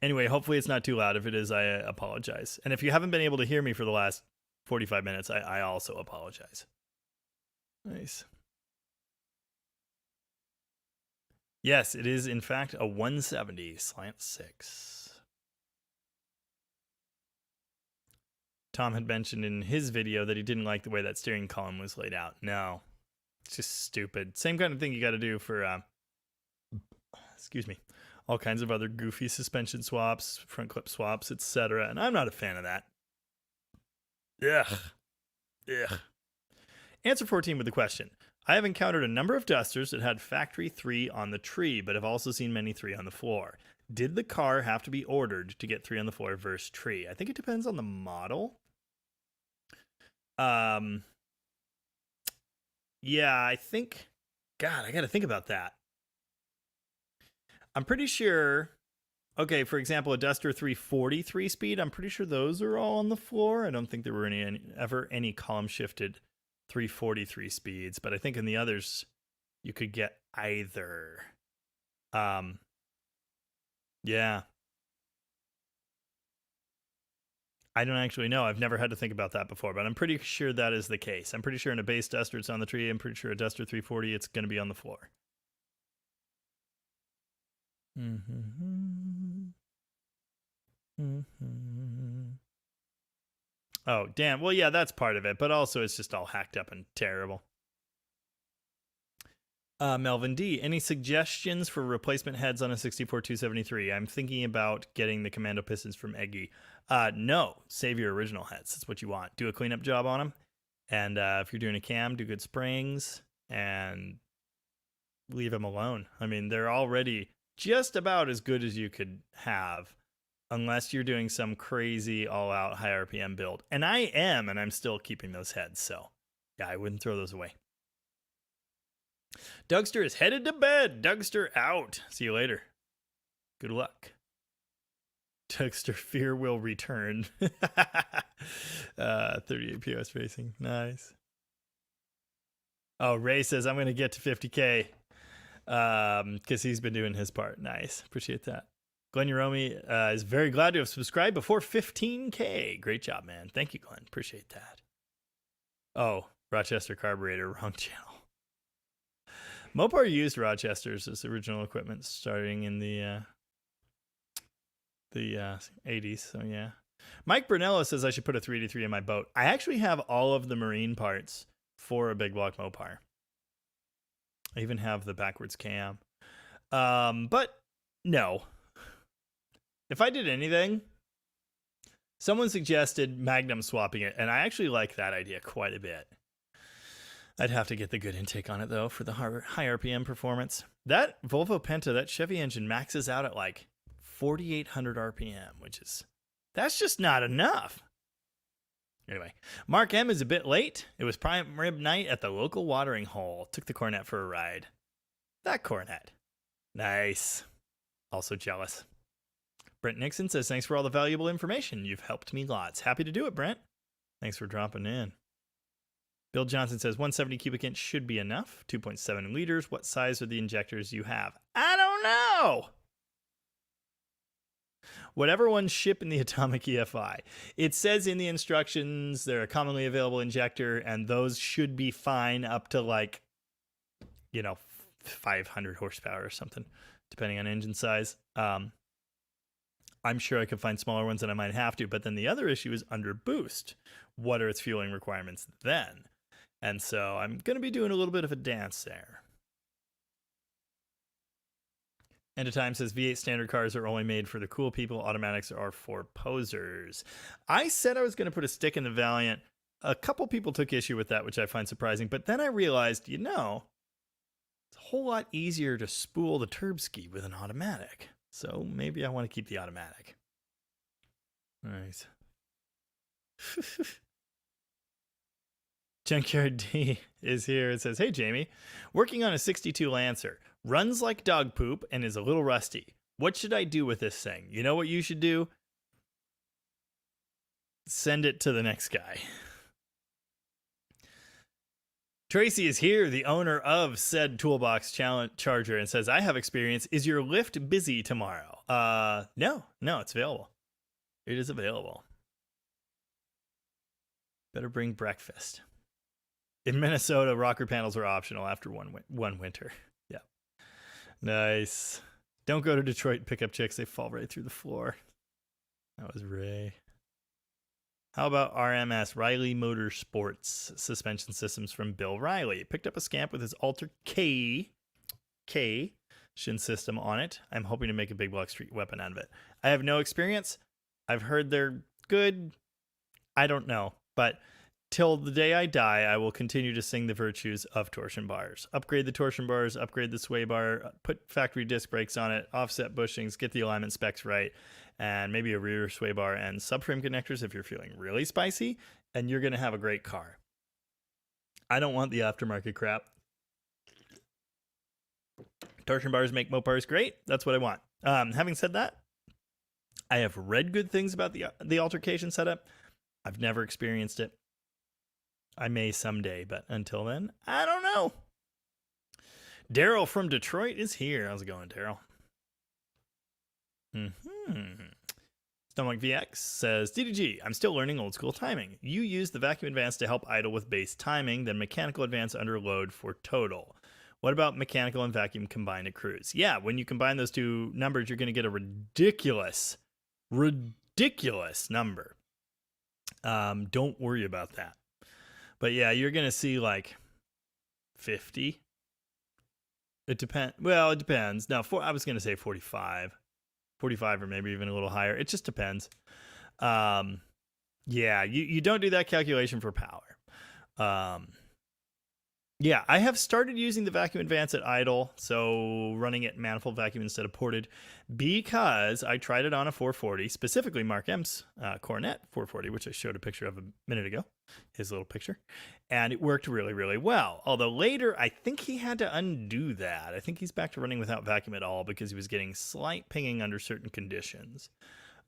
Anyway, hopefully it's not too loud. If it is, I apologize. And if you haven't been able to hear me for the last 45 minutes, I also apologize. Nice. Yes, it is, in fact, a 170 Slant 6. Tom had mentioned in his video that he didn't like the way that steering column was laid out. No, it's just stupid. Same kind of thing you got to do for, excuse me, all kinds of other goofy suspension swaps, front clip swaps, etc. And I'm not a fan of that. Ugh. Answer 14 with the question. I have encountered a number of Dusters that had factory 3 on the tree, but have also seen many 3 on the floor. Did the car have to be ordered to get 3 on the floor versus tree? I think it depends on the model. Yeah, I think, God, I got to think about that. I'm pretty sure, okay, for example, a Duster 340 3-speed, I'm pretty sure those are all on the floor. I don't think there were ever any column shifted 340 3-speeds, but I think in the others you could get either. Yeah. I don't actually know. I've never had to think about that before, but I'm pretty sure that is the case. I'm pretty sure in a base duster, it's on the tree. I'm pretty sure a Duster 340, it's going to be on the floor. Oh, damn. Well, yeah, that's part of it, but also it's just all hacked up and terrible. Melvin D, any suggestions for replacement heads on a 64-273? I'm thinking about getting the commando pistons from Eggy. No, save your original heads. That's what you want. Do a cleanup job on them. And if you're doing a cam, do good springs and leave them alone. I mean, they're already just about as good as you could have, unless you're doing some crazy all-out high RPM build. And I am, and I'm still keeping those heads. So, yeah, I wouldn't throw those away. Dougster is headed to bed. Dougster out. See you later. Good luck. Dougster, fear will return. 38 POS racing. Nice. Oh, Ray says, I'm going to get to 50K because he's been doing his part. Nice. Appreciate that. Glenn Uromi is very glad to have subscribed before 15K. Great job, man. Thank you, Glenn. Appreciate that. Oh, Rochester Carburetor. Wrong channel. Mopar used Rochesters as original equipment starting in the 80s, so yeah. Mike Brunello says I should put a 383 in my boat. I actually have all of the marine parts for a big block Mopar. I even have the backwards cam. But no. If I did anything, someone suggested Magnum swapping it, and I actually like that idea quite a bit. I'd have to get the good intake on it, though, for the high RPM performance. That Volvo Penta, that Chevy engine maxes out at like 4,800 RPM, that's just not enough. Anyway, Mark M is a bit late. It was prime rib night at the local watering hole. Took the Cornet for a ride. That Cornet. Nice. Also jealous. Brent Nixon says, thanks for all the valuable information. You've helped me lots. Happy to do it, Brent. Thanks for dropping in. Bill Johnson says 170 cubic inch should be enough. 2.7 liters. What size are the injectors you have? I don't know. Whatever ones ship in the Atomic EFI. It says in the instructions they're a commonly available injector, and those should be fine up to 500 horsepower or something, depending on engine size. I'm sure I could find smaller ones and I might have to, but then the other issue is under boost. What are its fueling requirements then? And so I'm going to be doing a little bit of a dance there. End of Time says V8 standard cars are only made for the cool people. Automatics are for posers. I said I was going to put a stick in the Valiant. A couple people took issue with that, which I find surprising. But then I realized, it's a whole lot easier to spool the turb ski with an automatic. So maybe I want to keep the automatic. Nice. Junkyard D is here. It says, hey, Jamie, working on a 62 Lancer. Runs like dog poop and is a little rusty. What should I do with this thing? You know what you should do? Send it to the next guy. Tracy is here, the owner of said Toolbox Charger, and says, I have experience. Is your lift busy tomorrow? No, it's available. It is available. Better bring breakfast. In Minnesota, rocker panels are optional after one winter. Yeah. Nice. Don't go to Detroit and pick up chicks. They fall right through the floor. That was Ray. How about RMS, Riley Motorsports suspension systems from Bill Riley? Picked up a Scamp with his Alter K shin system on it. I'm hoping to make a big block street weapon out of it. I have no experience. I've heard they're good. I don't know. But till the day I die, I will continue to sing the virtues of torsion bars. Upgrade the torsion bars, upgrade the sway bar, put factory disc brakes on it, offset bushings, get the alignment specs right, and maybe a rear sway bar and subframe connectors if you're feeling really spicy, and you're going to have a great car. I don't want the aftermarket crap. Torsion bars make Mopars great. That's what I want. Having said that, I have read good things about the altercation setup. I've never experienced it. I may someday, but until then, I don't know. Daryl from Detroit is here. How's it going, Daryl? Stomach VX says, DDG, I'm still learning old school timing. You use the vacuum advance to help idle with base timing, then mechanical advance under load for total. What about mechanical and vacuum combined at cruise? Yeah, when you combine those two numbers, you're going to get a ridiculous number. Don't worry about that. But yeah, you're going to see like 50. It depends. Well, it depends. Now, I was going to say 45 or maybe even a little higher. It just depends. Yeah, you don't do that calculation for power. Yeah, I have started using the vacuum advance at idle, so running it manifold vacuum instead of ported, because I tried it on a 440, specifically Mark M's Coronet 440, which I showed a picture of a minute ago, his little picture, and it worked really, really well. Although later, I think he had to undo that. I think he's back to running without vacuum at all because he was getting slight pinging under certain conditions.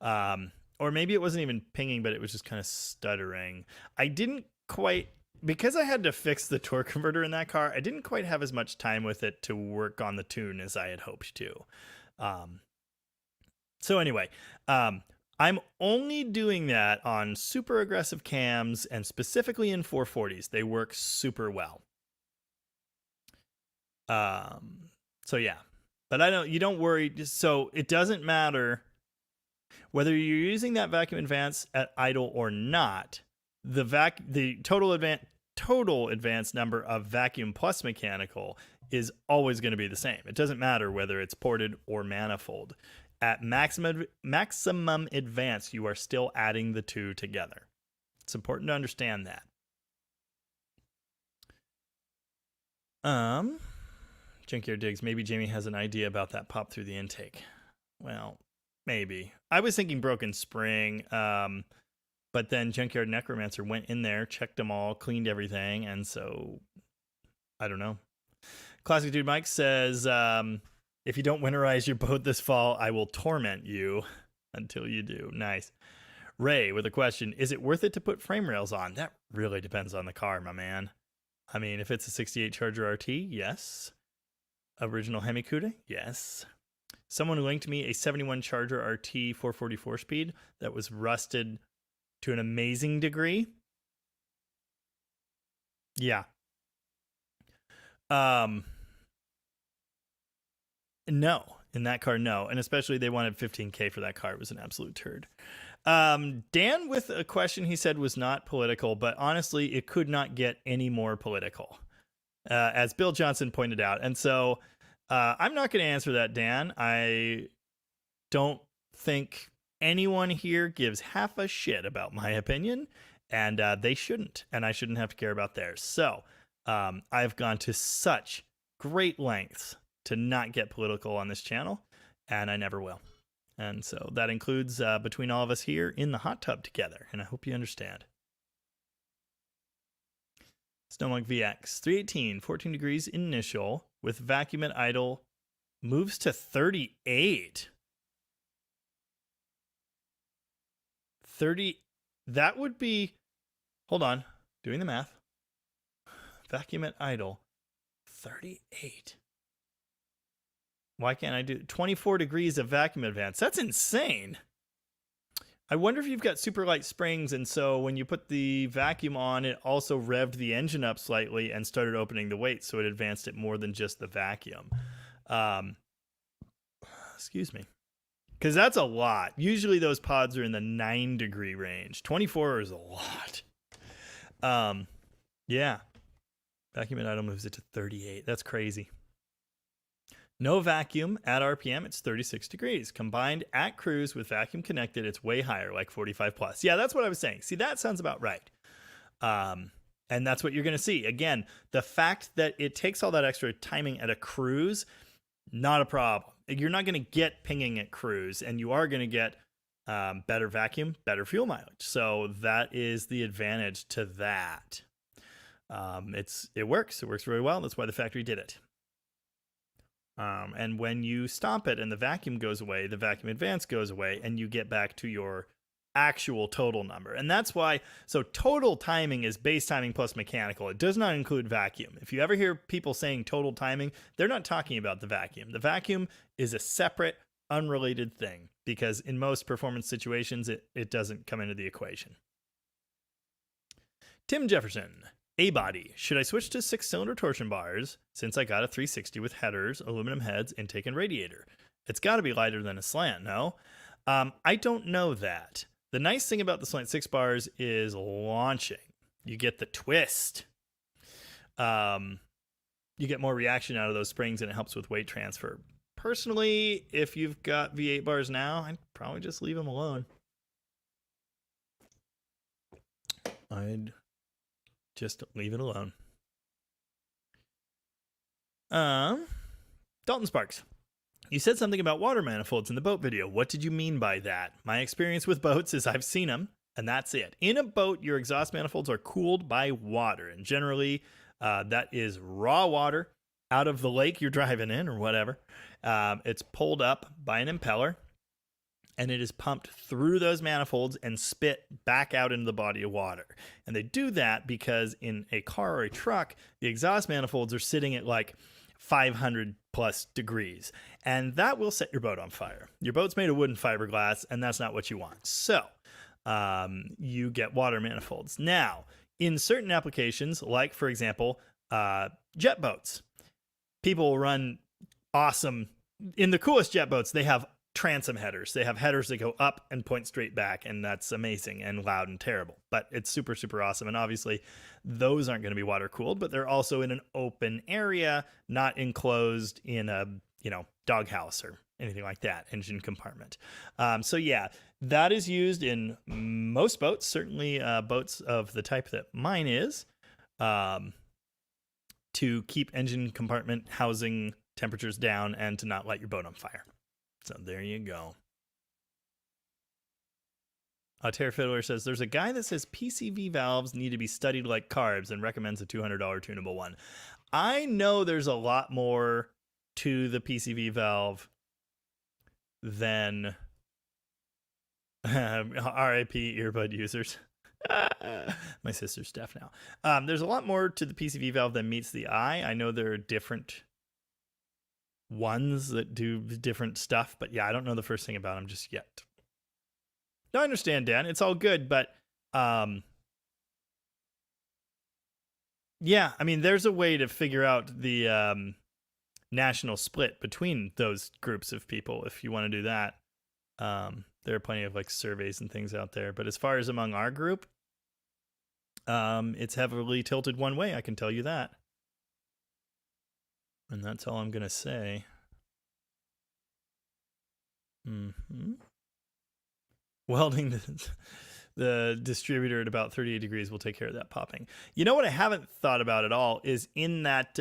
Or maybe it wasn't even pinging, but it was just kind of stuttering. I didn't quite... Because I had to fix the torque converter in that car, I didn't quite have as much time with it to work on the tune as I had hoped to. So anyway, I'm only doing that on super aggressive cams and specifically in 440s. They work super well. So yeah, but you don't worry. So it doesn't matter whether you're using that vacuum advance at idle or not. The total advance number of vacuum plus mechanical is always going to be the same. It doesn't matter whether it's ported or manifold. At maximum advance, you are still adding the two together. It's important to understand that. Junkyard digs. Maybe Jamie has an idea about that pop through the intake. Well, maybe. I was thinking broken spring. But then Junkyard Necromancer went in there, checked them all, cleaned everything, and so I don't know. Classic Dude Mike says, if you don't winterize your boat this fall, I will torment you until you do. Nice. Ray with a question, is it worth it to put frame rails on? That really depends on the car, my man. I mean, if it's a 68 Charger RT, yes. Original Hemi Cuda, yes. Someone linked me a 71 Charger RT 444 speed that was rusted to an amazing degree. Yeah. No, in that car, no. And especially they wanted $15K for that car. It was an absolute turd. Dan with a question he said was not political, but honestly, it could not get any more political, as Bill Johnson pointed out. And so I'm not going to answer that, Dan. I don't think anyone here gives half a shit about my opinion, and they shouldn't, and I shouldn't have to care about theirs. So I've gone to such great lengths to not get political on this channel, and I never will. And so that includes between all of us here in the hot tub together, and I hope you understand. Snowmonk VX, 318, 14 degrees initial, with vacuum at idle, moves to 38. 30, that would be, hold on, doing the math. Vacuum at idle, 38. Why can't I do 24 degrees of vacuum advance? That's insane. I wonder if you've got super light springs, and so when you put the vacuum on, it also revved the engine up slightly and started opening the weight, so it advanced it more than just the vacuum. Excuse me. Because that's a lot. Usually those pods are in the 9-degree range. 24 is a lot. Yeah. Vacuum at idle moves it to 38. That's crazy. No vacuum at RPM, it's 36 degrees. Combined at cruise with vacuum connected, it's way higher, like 45 plus. Yeah, that's what I was saying. See, that sounds about right. And that's what you're going to see. Again, the fact that it takes all that extra timing at a cruise, not a problem. You're not going to get pinging at cruise, and you are going to get better vacuum, better fuel mileage. So that is the advantage to that. It works. It works really well. That's why the factory did it. And when you stop it and the vacuum goes away, the vacuum advance goes away, and you get back to your actual total number. And that's why, so total timing is base timing plus mechanical. It does not include vacuum. If you ever hear people saying total timing, they're not talking about the vacuum. The vacuum is a separate unrelated thing, because in most performance situations, it doesn't come into the equation. Tim Jefferson, A-body. Should I switch to 6-cylinder torsion bars since I got a 360 with headers, aluminum heads, intake, and radiator? It's got to be lighter than a Slant, no? I don't know that. The nice thing about the Slant 6 bars is launching. You get the twist. You get more reaction out of those springs, and it helps with weight transfer. Personally, if you've got V8 bars now, I'd probably just leave them alone. I'd just leave it alone. Dalton Sparks. You said something about water manifolds in the boat video. What did you mean by that? My experience with boats is I've seen them, and that's it. In a boat, your exhaust manifolds are cooled by water, and generally that is raw water out of the lake you're driving in or whatever. It's pulled up by an impeller, and it is pumped through those manifolds and spit back out into the body of water. And they do that because in a car or a truck, the exhaust manifolds are sitting at like 500 plus degrees, and that will set your boat on fire. Your boat's made of wood and fiberglass, and that's not what you want. So you get water manifolds. Now, in certain applications, like for example, jet boats, people run awesome. In the coolest jet boats, they have transom headers. They have headers that go up and point straight back, and that's amazing and loud and terrible. But it's super, super awesome. And obviously, those aren't going to be water cooled, but they're also in an open area, not enclosed in a doghouse or anything like that, engine compartment. So yeah, that is used in most boats, certainly boats of the type that mine is, to keep engine compartment housing temperatures down and to not light your boat on fire. So there you go. Terry Fiddler says, there's a guy that says PCV valves need to be studied like carbs and recommends a $200 tunable one. I know there's a lot more to the PCV valve than RIP earbud users. My sister's deaf now. There's a lot more to the PCV valve than meets the eye. I know there are different ones that do different stuff, but yeah, I don't know the first thing about them just yet. No, I understand, Dan. It's all good, but yeah, I mean, there's a way to figure out the national split between those groups of people if you want to do that. There are plenty of like surveys and things out there, but as far as among our group, it's heavily tilted one way, I can tell you that. And that's all I'm going to say. Welding the distributor at about 38 degrees will take care of that popping. You know what I haven't thought about at all is in that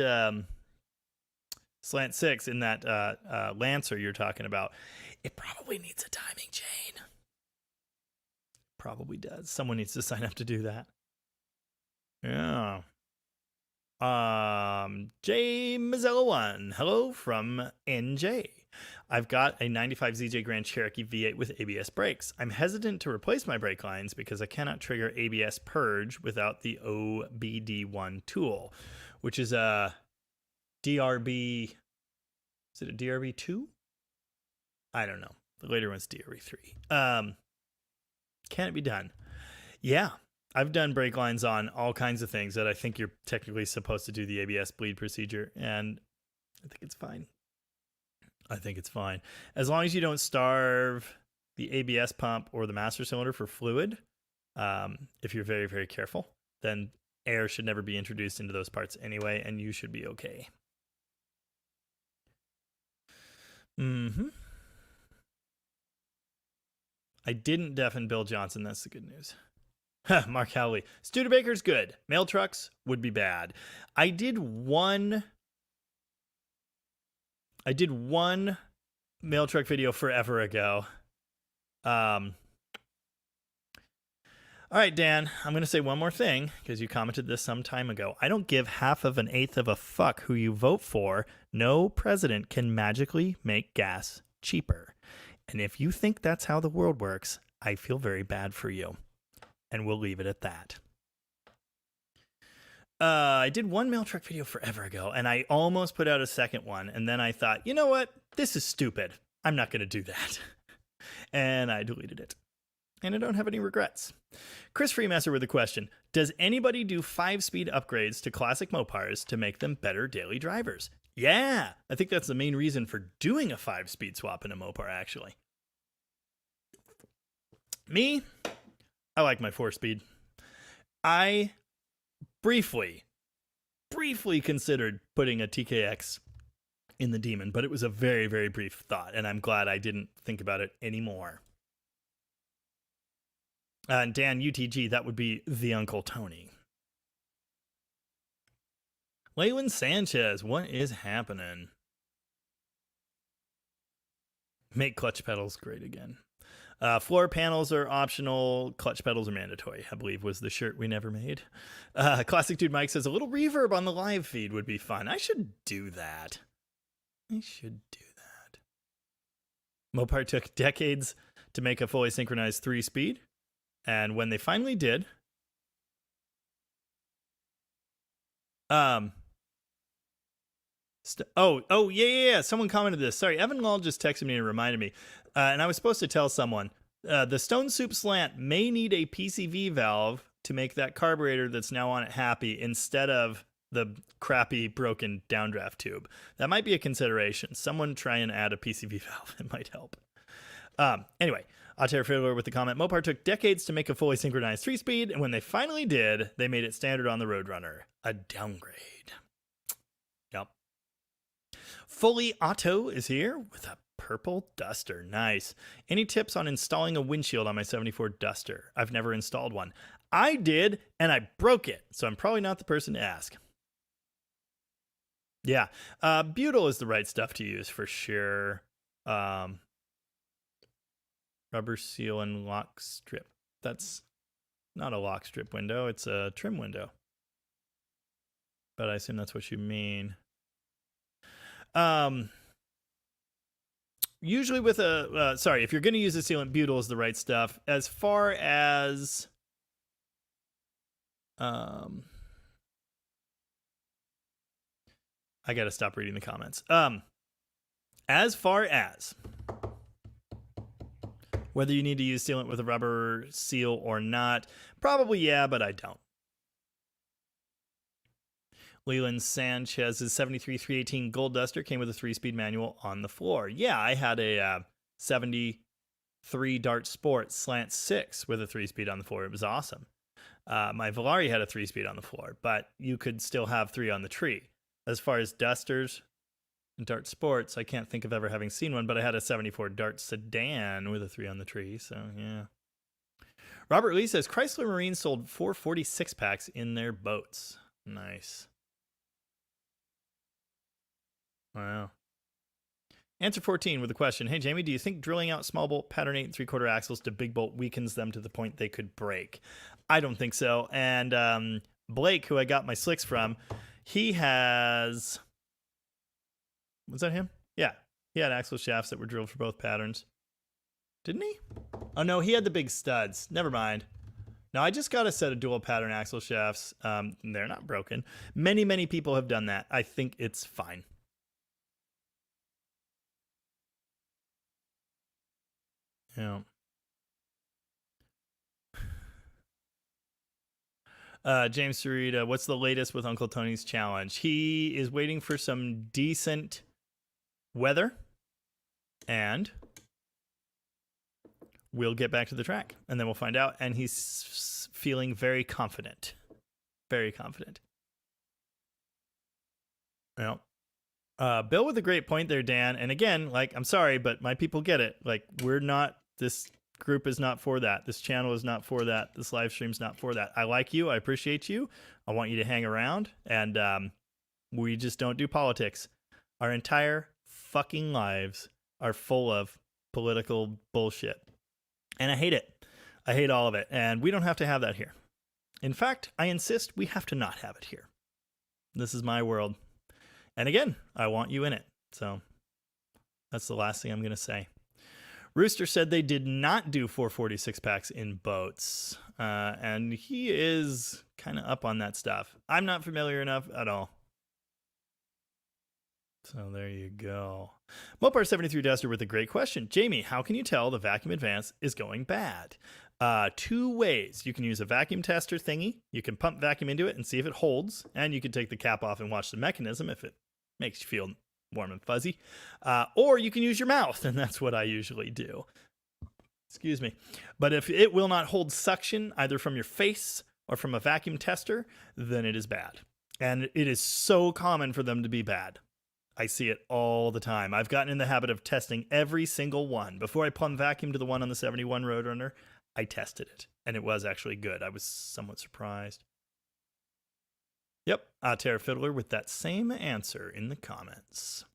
Slant 6, in that Lancer you're talking about, it probably needs a timing chain. Probably does. Someone needs to sign up to do that. Yeah. J Mazzella 1, hello from NJ. I've got a 95 ZJ Grand Cherokee V8 with ABS brakes. I'm hesitant to replace my brake lines because I cannot trigger ABS purge without the OBD1 tool, which is a DRB. Is it a DRB2? I don't know. The later one's DRB3. Can it be done? Yeah. I've done brake lines on all kinds of things that I think you're technically supposed to do the ABS bleed procedure, and I think it's fine. I think it's fine. As long as you don't starve the ABS pump or the master cylinder for fluid, if you're very, very careful, then air should never be introduced into those parts anyway, and you should be okay. I didn't deafen Bill Johnson. That's the good news. Mark Howley. Studebaker's good. Mail trucks would be bad. I did one mail truck video forever ago. All right, Dan, I'm going to say one more thing because you commented this some time ago. I don't give half of an eighth of a fuck who you vote for. No president can magically make gas cheaper. And if you think that's how the world works, I feel very bad for you. And we'll leave it at that. I did one mail truck video forever ago, and I almost put out a second one. And then I thought, you know what? This is stupid. I'm not going to do that. And I deleted it. And I don't have any regrets. Chris Freemaster with a question. Does anybody do 5-speed upgrades to classic Mopars to make them better daily drivers? Yeah, I think that's the main reason for doing a 5-speed swap in a Mopar, actually. Me, I like my 4-speed. I briefly considered putting a TKX in the Demon, but it was a very, very brief thought, and I'm glad I didn't think about it anymore. And Dan, UTG, that would be the Uncle Tony. Leyland Sanchez, what is happening? Make clutch pedals great again. Floor panels are optional. Clutch pedals are mandatory, I believe was the shirt we never made. Classic Dude Mike says a little reverb on the live feed would be fun. I should do that. Mopar took decades to make a fully synchronized 3-speed. And when they finally did, yeah. Someone commented this. Sorry, Evan Law just texted me and reminded me. And I was supposed to tell someone, the Stone Soup Slant may need a PCV valve to make that carburetor that's now on it happy instead of the crappy broken downdraft tube. That might be a consideration. Someone try and add a PCV valve. It might help. Anyway, Altair Fiddler with the comment, Mopar took decades to make a fully synchronized 3-speed, and when they finally did, they made it standard on the Roadrunner. A downgrade. Yep. Fully Auto is here with a purple Duster. Nice. Any tips on installing a windshield on my 74 Duster? I've never installed one. I did, and I broke it, so I'm probably not the person to ask. Yeah. Butyl is the right stuff to use for sure. Rubber seal and lock strip. That's not a lock strip window. It's a trim window. But I assume that's what you mean. Usually with a... sorry, if you're going to use a sealant, butyl is the right stuff. As far as... I got to stop reading the comments. As far as... whether you need to use sealant with a rubber seal or not, probably yeah, but I don't. Leland Sanchez's 73-318 Gold Duster came with a 3-speed manual on the floor. Yeah, I had a 73 Dart Sport Slant 6 with a 3-speed on the floor. It was awesome. My Volare had a 3-speed on the floor, but you could still have 3 on the tree. As far as Dusters and Dart Sports, I can't think of ever having seen one, but I had a 74 Dart Sedan with a 3 on the tree, so yeah. Robert Lee says Chrysler Marine sold 446 packs in their boats. Nice. Wow. Answer 14 with a question. Hey, Jamie, do you think drilling out small bolt pattern 8 3/4 axles to big bolt weakens them to the point they could break? I don't think so. And Blake, who I got my slicks from, he has... Was that him? Yeah. He had axle shafts that were drilled for both patterns. Didn't he? Oh, no, he had the big studs. Never mind. No, I just got a set of dual pattern axle shafts. They're not broken. Many, many people have done that. I think it's fine. Yeah. James Sarita, what's the latest with Uncle Tony's challenge? He is waiting for some decent weather, and we'll get back to the track, and then we'll find out. And he's feeling very confident. Very confident. Well, Bill with a great point there, Dan. And again, like, I'm sorry, but my people get it. Like, we're not... This group is not for that. This channel is not for that. This live stream's not for that. I like you. I appreciate you. I want you to hang around. And we just don't do politics. Our entire fucking lives are full of political bullshit. And I hate it. I hate all of it. And we don't have to have that here. In fact, I insist we have to not have it here. This is my world. And again, I want you in it. So that's the last thing I'm going to say. Rooster said they did not do 446 packs in boats. And he is kind of up on that stuff. I'm not familiar enough at all. So there you go. Mopar 73 Duster with a great question. Jamie, how can you tell the vacuum advance is going bad? Two ways. You can use a vacuum tester thingy. You can pump vacuum into it and see if it holds. And you can take the cap off and watch the mechanism if it makes you feel warm and fuzzy. Or you can use your mouth, and that's what I usually do. Excuse me. But if it will not hold suction either from your face or from a vacuum tester, then it is bad. And it is so common for them to be bad. I see it all the time. I've gotten in the habit of testing every single one. Before I pump vacuum to the one on the 71 Roadrunner, I tested it, and it was actually good. I was somewhat surprised. Yep, Terra Fiddler with that same answer in the comments.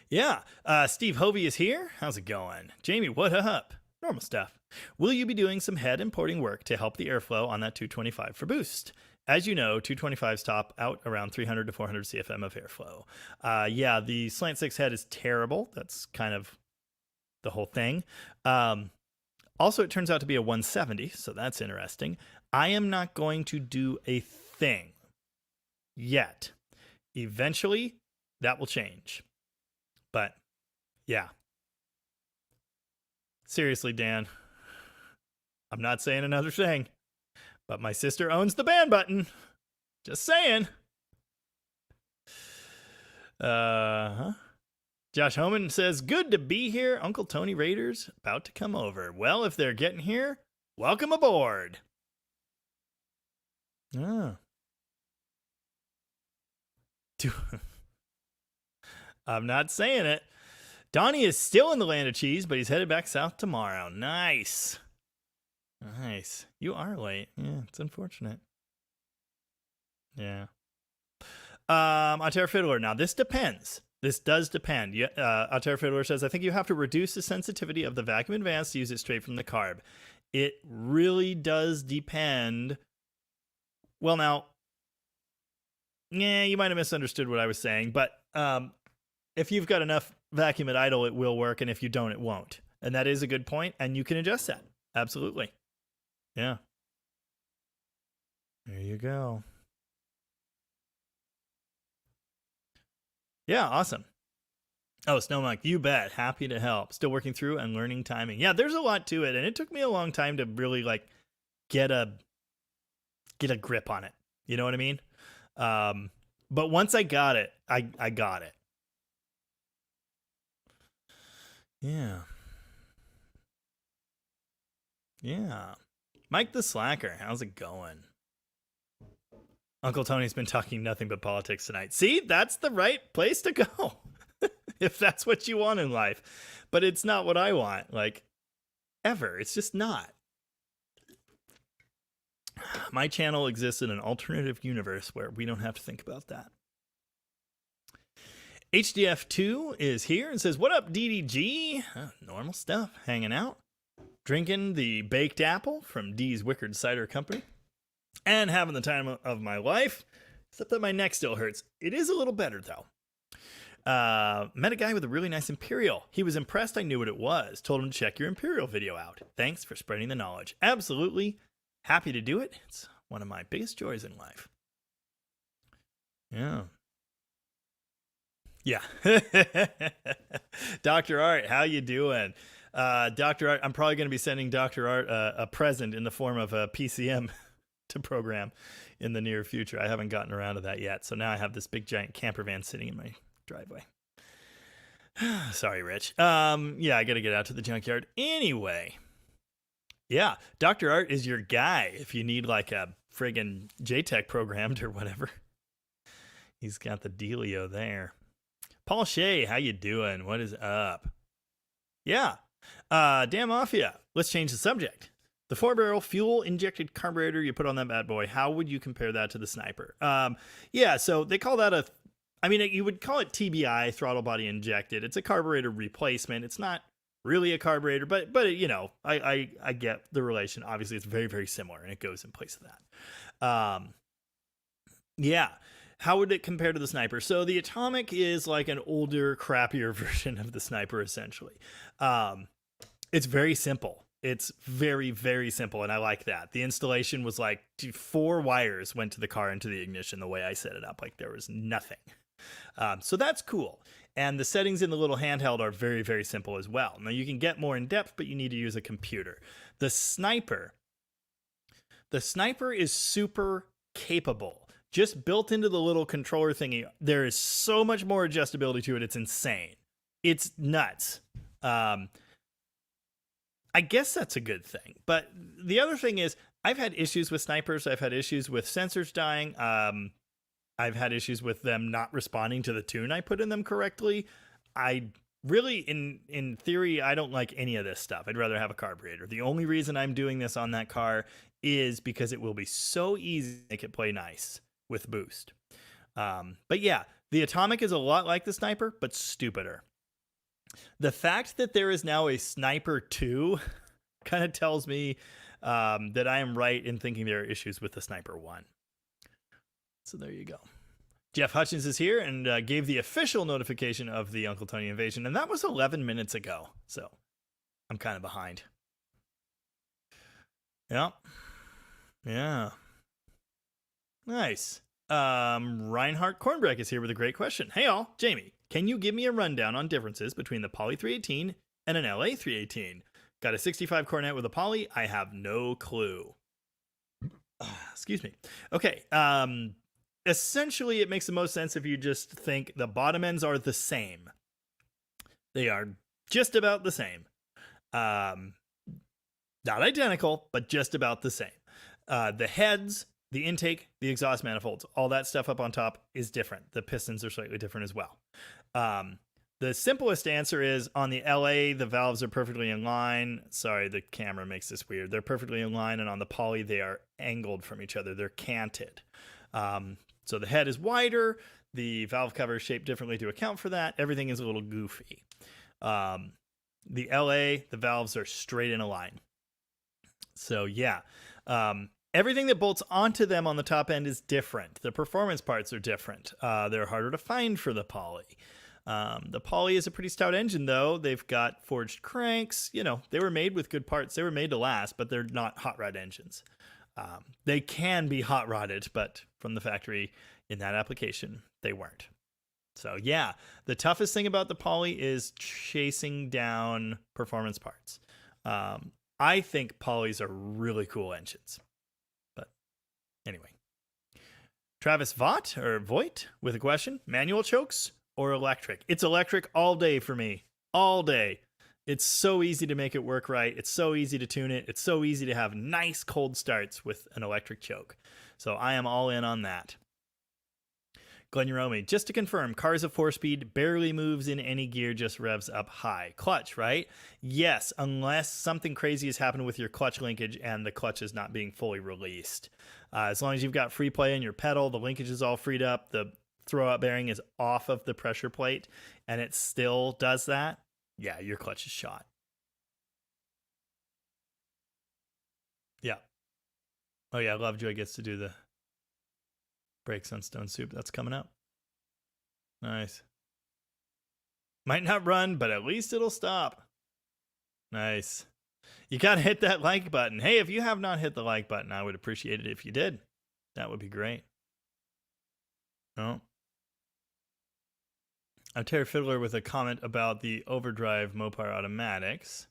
Yeah, Steve Hovey is here. How's it going? Jamie, what up? Normal stuff. Will you be doing some head and porting work to help the airflow on that 225 for boost? As you know, 225s top out around 300 to 400 CFM of airflow. Yeah, the Slant 6 head is terrible. That's kind of the whole thing. Also, it turns out to be a 170, so that's interesting. I am not going to do a thing yet. Eventually, that will change. But, yeah. Seriously, Dan, I'm not saying another thing. But my sister owns the ban button. Just saying. Josh Homan says, good to be here. Uncle Tony Raiders about to come over. Well, if they're getting here, welcome aboard. I'm not saying it. Donnie is still in the land of cheese, but he's headed back south tomorrow. Nice. Nice. You are late. Yeah, it's unfortunate. Yeah. Altair Fiddler. Now, this depends. This does depend. Altair Fiddler says, I think you have to reduce the sensitivity of the vacuum advance to use it straight from the carb. It really does depend. Well, now, yeah, you might have misunderstood what I was saying, but if you've got enough vacuum at idle, it will work, and if you don't, it won't. And that is a good point, and you can adjust that. Absolutely. Yeah. There you go. Yeah, awesome. Oh, Snowmike, you bet. Happy to help. Still working through and learning timing. Yeah, there's a lot to it, and it took me a long time to really get a grip on it. You know what I mean? But once I got it, I got it. Yeah. Yeah. Mike the Slacker, how's it going? Uncle Tony's been talking nothing but politics tonight. See, that's the right place to go. If that's what you want in life. But it's not what I want, ever. It's just not. My channel exists in an alternative universe where we don't have to think about that. HDF2 is here and says, what up, DDG? Normal stuff, hanging out. Drinking the baked apple from D's Wickard Cider Company. And having the time of my life. Except that my neck still hurts. It is a little better, though. Met a guy with a really nice Imperial. He was impressed I knew what it was. Told him to check your Imperial video out. Thanks for spreading the knowledge. Absolutely. Happy to do it. It's one of my biggest joys in life. Yeah. Yeah. Dr. Art, how you doing? Dr. Art, I'm probably going to be sending Dr. Art a present in the form of a PCM to program in the near future. I haven't gotten around to that yet. So now I have this big giant camper van sitting in my driveway. Sorry, Rich. Yeah, I got to get out to the junkyard. Anyway. Yeah, Dr. Art is your guy if you need a friggin' JTech programmed or whatever. He's got the dealio there. Paul Shea, how you doing? What is up? Yeah. Damn Mafia. Let's change the subject. The 4-barrel fuel-injected carburetor you put on that bad boy, how would you compare that to the Sniper? Yeah, so they call that you would call it TBI, throttle body injected. It's a carburetor replacement. It's not really a carburetor, but I get the relation. Obviously, it's very, very similar, and it goes in place of that. Yeah. How would it compare to the Sniper? So the Atomic is like an older, crappier version of the Sniper, essentially. It's very simple. It's very, very simple, and I like that. The installation was 4 wires went to the car into the ignition the way I set it up. There was nothing. So that's cool. And the settings in the little handheld are very, very simple as well. Now you can get more in depth, but you need to use a computer. The sniper is super capable. Just built into the little controller thingy, there is so much more adjustability to it. It's insane. It's nuts. I guess that's a good thing. But the other thing is, I've had issues with snipers. I've had issues with sensors dying. I've had issues with them not responding to the tune I put in them correctly. I really, in theory, I don't like any of this stuff. I'd rather have a carburetor. The only reason I'm doing this on that car is because it will be so easy to make it play nice with boost. But yeah, the Atomic is a lot like the Sniper, but stupider. The fact that there is now a Sniper 2 kind of tells me that I am right in thinking there are issues with the Sniper 1. So there you go. Jeff Hutchins is here and gave the official notification of the Uncle Tony invasion, and that was 11 minutes ago. So I'm kind of behind. Yeah. Yeah. Nice. Reinhardt Kornbreck is here with a great question. Hey all, Jamie, can you give me a rundown on differences between the Poly 318 and an LA 318? Got a 65 Cornet with a Poly. I have no clue. Excuse me. Okay. Essentially, it makes the most sense if you just think the bottom ends are the same. They are just about the same. Not identical, but just about the same. The heads, the intake, the exhaust manifolds, all that stuff up on top is different. The pistons are slightly different as well. The simplest answer is on the LA, the valves are perfectly in line. Sorry, the camera makes this weird. They're perfectly in line, and on the Poly, they are angled from each other. They're canted. So the head is wider. The valve cover is shaped differently to account for that. Everything is a little goofy. The LA, the valves are straight in a line. So yeah, everything that bolts onto them on the top end is different. The performance parts are different. They're harder to find for the Poly. The Poly is a pretty stout engine, though. They've got forged cranks. You know, they were made with good parts. They were made to last, but they're not hot rod engines. They can be hot rodded, but from the factory in that application, they weren't. So yeah, the toughest thing about the Poly is chasing down performance parts. I think Polys are really cool engines. But anyway. Travis Voigt with a question. Manual chokes or electric? It's electric all day for me. All day. It's so easy to make it work right. It's so easy to tune it. It's so easy to have nice cold starts with an electric choke. So I am all in on that. Glenn Uromi, just to confirm, cars of 4-speed barely moves in any gear, just revs up high. Clutch, right? Yes, unless something crazy has happened with your clutch linkage and the clutch is not being fully released. As long as you've got free play in your pedal, the linkage is all freed up, the throw-out bearing is off of the pressure plate, and it still does that, yeah, your clutch is shot. Yeah. Oh yeah, Lovejoy gets to do the brakes on Stone Soup. That's coming up. Nice. Might not run, but at least it'll stop. Nice. You gotta hit that like button. Hey, if you have not hit the like button, I would appreciate it if you did. That would be great. Oh. I'm Terry Fiddler with a comment about the overdrive Mopar automatics.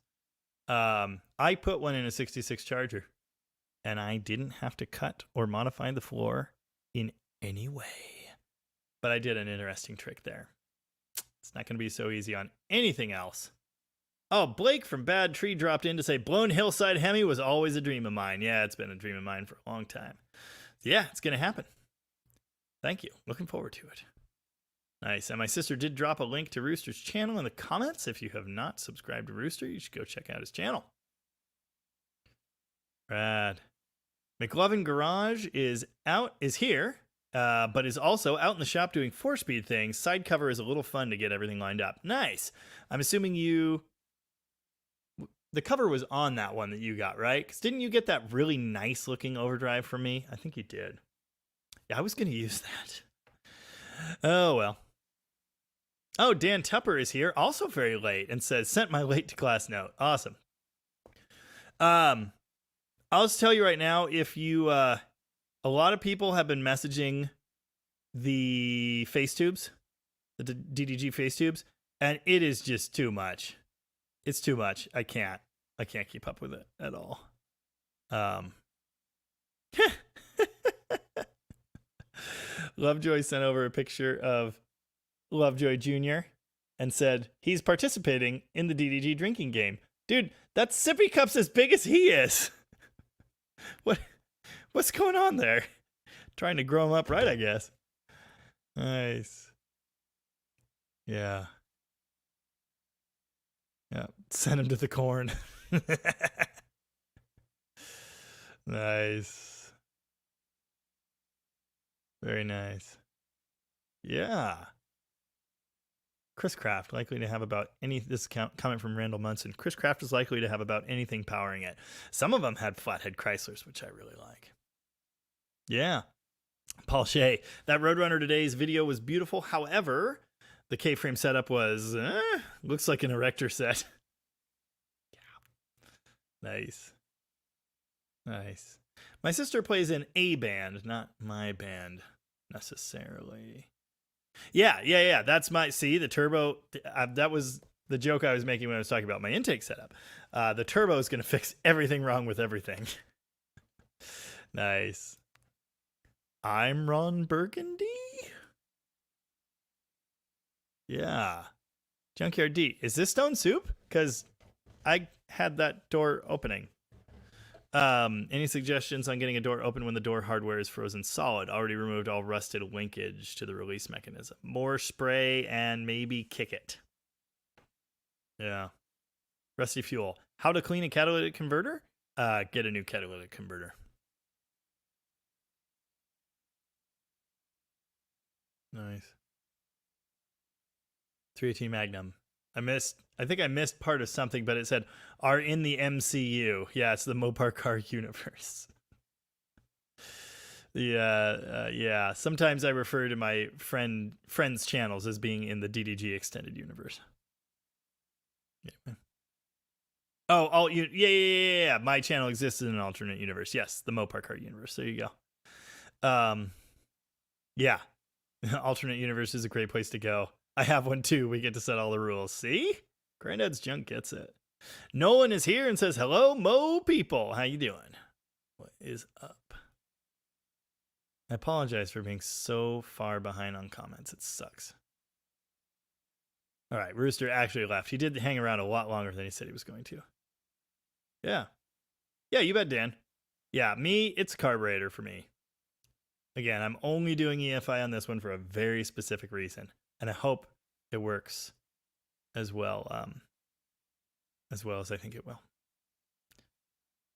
I put one in a 66 Charger, and I didn't have to cut or modify the floor in any way. But I did an interesting trick there. It's not going to be so easy on anything else. Oh, Blake from Bad Tree dropped in to say, Blown Hillside Hemi was always a dream of mine. Yeah, it's been a dream of mine for a long time. So yeah, it's going to happen. Thank you. Looking forward to it. Nice. And my sister did drop a link to Rooster's channel in the comments. If you have not subscribed to Rooster, you should go check out his channel. Rad. McLovin Garage is here, but is also out in the shop doing 4-speed things. Side cover is a little fun to get everything lined up. Nice. I'm assuming the cover was on that one that you got, right? Because didn't you get that really nice looking overdrive from me? I think you did. Yeah, I was going to use that. Oh, well. Oh, Dan Tupper is here, also very late, and says, sent my late to class note. Awesome. I'll just tell you right now, if you, a lot of people have been messaging the face tubes the DDG face tubes, and it is just too much. It's too much. I can't keep up with it at all. Lovejoy sent over a picture of Lovejoy Jr. and said he's participating in the DDG drinking game. Dude, that sippy cup's as big as he is. What's going on there? Trying to grow him up right, I guess. Nice. Yeah. Yeah. Send him to the corn. Nice. Very nice. Yeah. Chris Craft likely to have about any. This comment from Randall Munson. Chris Craft is likely to have about anything powering it. Some of them had flathead Chryslers, which I really like. Yeah. Paul Shea. That Roadrunner today's video was beautiful. However, the K-frame setup was looks like an erector set. Yeah. Nice. Nice. My sister plays in a band, not my band necessarily. Yeah. That's the turbo. That was the joke I was making when I was talking about my intake setup. The turbo is going to fix everything wrong with everything. Nice. I'm Ron Burgundy. Yeah. Junkyard D. Is this stone soup? Because I had that door opening. Any suggestions on getting a door open when the door hardware is frozen solid? Already removed all rusted linkage to the release mechanism. More spray and maybe kick it. Yeah. Rusty fuel. How to clean a catalytic converter? Get a new catalytic converter. Nice. 318 Magnum. I think I missed part of something, but it said are in the MCU. Yeah, it's the Mopar car universe. Yeah. Sometimes I refer to my friends' channels as being in the DDG extended universe. Yeah. Oh, yeah. My channel exists in an alternate universe. Yes, the Mopar car universe. There you go. Yeah. Alternate universe is a great place to go. I have one too. We get to set all the rules. See? Granddad's junk gets it. Nolan is here and says, hello, Mo people. How you doing? What is up? I apologize for being so far behind on comments. It sucks. All right, Rooster actually left. He did hang around a lot longer than he said he was going to. Yeah. Yeah, you bet, Dan. Yeah, it's Carburetor for me. Again, I'm only doing EFI on this one for a very specific reason. And I hope it works as well as I think it will.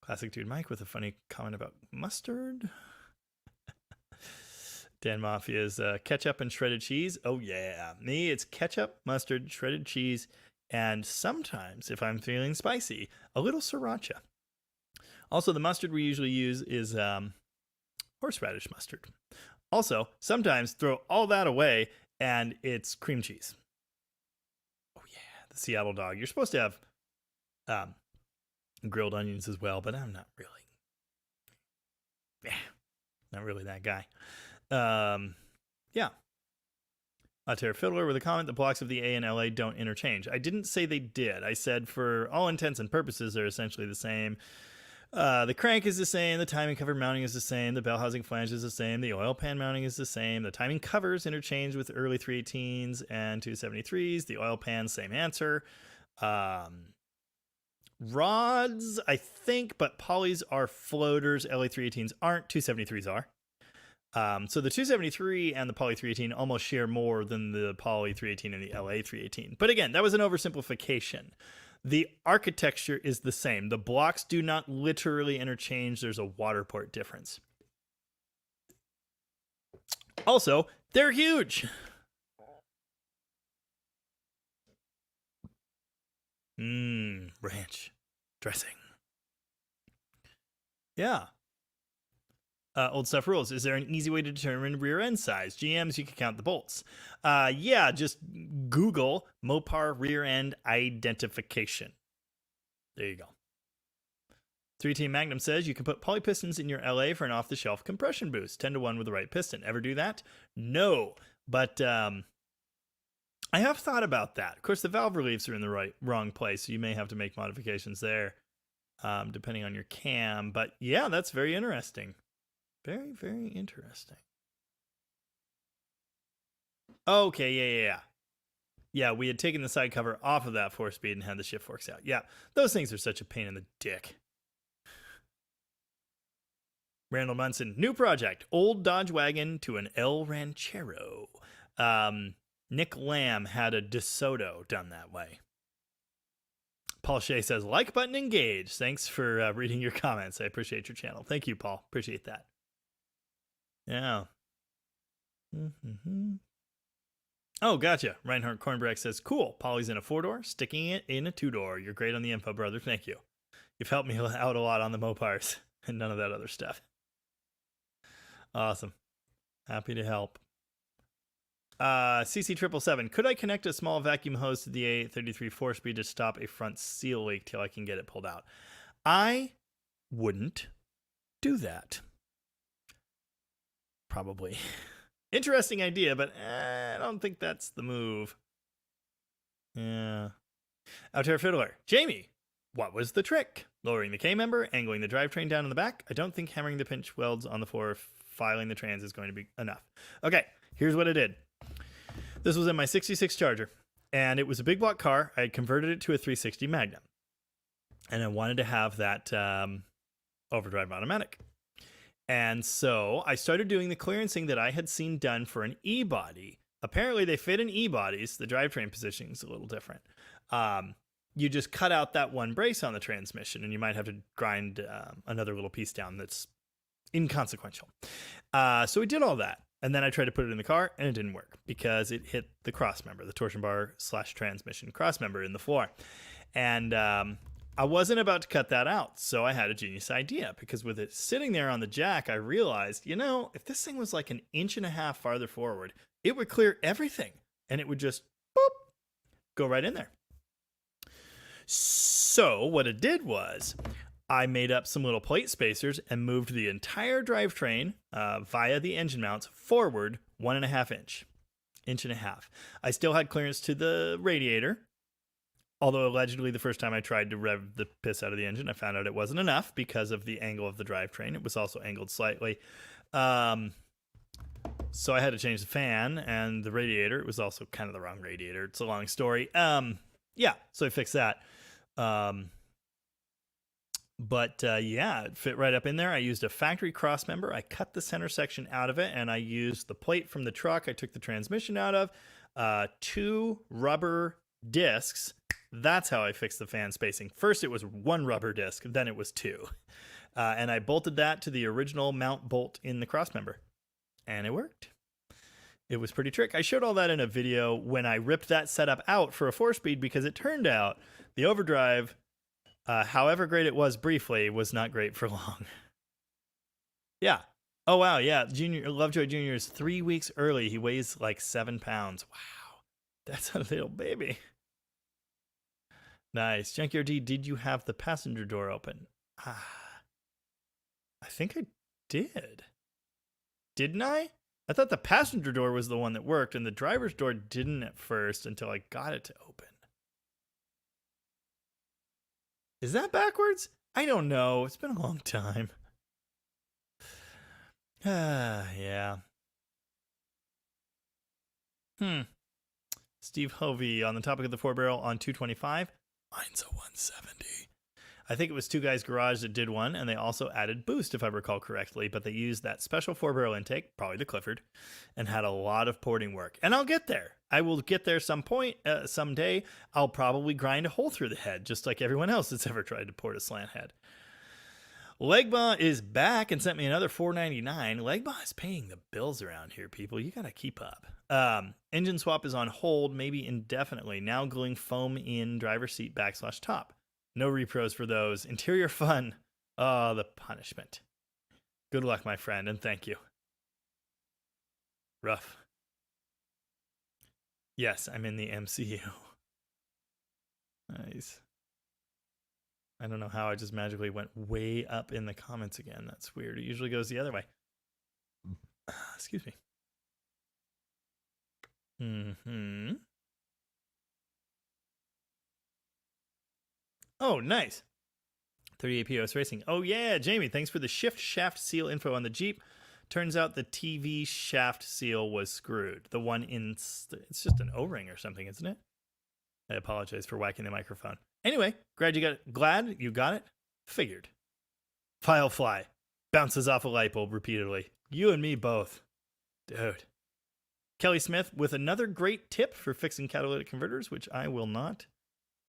Classic Dude Mike with a funny comment about mustard. Dan Mafia's ketchup and shredded cheese. Oh, yeah. Me, it's ketchup, mustard, shredded cheese, and sometimes, if I'm feeling spicy, a little sriracha. Also, the mustard we usually use is horseradish mustard. Also, sometimes throw all that away and it's cream cheese. Oh, yeah. The Seattle dog. You're supposed to have grilled onions as well, but I'm not really. Not really that guy. Yeah. Terra Fiddler with a comment, the blocks of the A and LA don't interchange. I didn't say they did. I said for all intents and purposes, they're essentially the same. The crank is the same. The timing cover mounting is the same. The bell housing flange is the same. The oil pan mounting is the same. The timing covers interchange with early 318s and 273s. The oil pan, same answer. Rods, I think, but polys are floaters. LA 318s aren't. 273s are. So the 273 and the Poly 318 almost share more than the Poly 318 and the LA 318. But again, that was an oversimplification. The architecture is the same. The blocks do not literally interchange. There's a water port difference. Also, they're huge. Ranch dressing. Yeah. Old Stuff Rules. Is there an easy way to determine rear end size? GMs, you can count the bolts. Yeah, just Google Mopar rear end identification. There you go. 3T Magnum says you can put poly pistons in your LA for an off-the-shelf compression boost. 10-1 with the right piston. Ever do that? No. But I have thought about that. Of course, the valve reliefs are in the wrong place, so you may have to make modifications there, depending on your cam. But yeah, that's very interesting. Very, very interesting. Okay, yeah. Yeah, we had taken the side cover off of that 4-speed and had the shift forks out. Yeah, those things are such a pain in the dick. Randall Munson, new project, old Dodge wagon to an El Ranchero. Nick Lamb had a DeSoto done that way. Paul Shea says, like button engaged. Thanks for reading your comments. I appreciate your channel. Thank you, Paul. Appreciate that. Yeah. Oh, gotcha. Reinhardt Kornberg says, cool. Polly's in a 4-door, sticking it in a 2-door. You're great on the info, brother. Thank you. You've helped me out a lot on the Mopars and none of that other stuff. Awesome. Happy to help. CC777. Could I connect a small vacuum hose to the A833 4-speed to stop a front seal leak till I can get it pulled out? I wouldn't do that. Probably. Interesting idea, but I don't think that's the move. Yeah. Outer Fiddler. Jamie, what was the trick? Lowering the K-member, angling the drivetrain down in the back? I don't think hammering the pinch welds on the floor, filing the trans is going to be enough. Okay, here's what I did. This was in my 66 Charger, and it was a big block car. I had converted it to a 360 Magnum, and I wanted to have that overdrive automatic. And so I started doing the clearancing that I had seen done for an E-body. Apparently, they fit in E-bodies. The drivetrain positioning is a little different. You just cut out that one brace on the transmission, and you might have to grind another little piece down that's inconsequential. So we did all that. And then I tried to put it in the car, and it didn't work because it hit the crossmember, the torsion bar / transmission crossmember in the floor. And I wasn't about to cut that out, so I had a genius idea, because with it sitting there on the jack, I realized, you know, if this thing was like 1.5 inches farther forward, it would clear everything, and it would just, boop, go right in there. So what it did was, I made up some little plate spacers and moved the entire drivetrain via the engine mounts forward 1.5 inch. I still had clearance to the radiator, although allegedly the first time I tried to rev the piss out of the engine, I found out it wasn't enough because of the angle of the drivetrain. It was also angled slightly. So I had to change the fan and the radiator. It was also kind of the wrong radiator. It's a long story. Yeah, so I fixed that. But yeah, it fit right up in there. I used a factory crossmember. I cut the center section out of it, and I used the plate from the truck I took the transmission out of, 2 rubber discs. That's how I fixed the fan spacing. First, it was 1 rubber disc. Then it was 2. And I bolted that to the original mount bolt in the crossmember. And it worked. It was pretty trick. I showed all that in a video when I ripped that setup out for a 4-speed, because it turned out the overdrive, however great it was briefly, was not great for long. Yeah. Oh, wow. Yeah. Lovejoy Jr. is 3 weeks early. He weighs like 7 pounds. Wow. That's a little baby. Nice. Junkyard D, did you have the passenger door open? I think I did. Didn't I? I thought the passenger door was the one that worked, and the driver's door didn't at first until I got it to open. Is that backwards? I don't know. It's been a long time. Yeah. Steve Hovey on the topic of the 4-barrel on 225. Mine's a 170. I think it was Two Guys Garage that did one, and they also added boost, if I recall correctly, but they used that special 4-barrel intake, probably the Clifford, and had a lot of porting work. And I'll get there. I will get there someday. I'll probably grind a hole through the head, just like everyone else that's ever tried to port a slant head. Legba is back and sent me another $4.99. Legba is paying the bills around here, people. You gotta keep up. Engine swap is on hold, maybe indefinitely. Now gluing foam in driver's seat /top. No repros for those. Interior fun. Oh, the punishment. Good luck, my friend, and thank you. Rough. Yes, I'm in the MCU. Nice. I don't know how I just magically went way up in the comments again. That's weird. It usually goes the other way. Excuse me. Oh, nice. 38 POS Racing. Oh, yeah, Jamie, thanks for the shift shaft seal info on the Jeep. Turns out the TV shaft seal was screwed. The one in... It's just an O-ring or something, isn't it? I apologize for whacking the microphone. Anyway, glad you got it. Figured. File fly. Bounces off a light bulb repeatedly. You and me both. Dude. Kelly Smith with another great tip for fixing catalytic converters, which I will not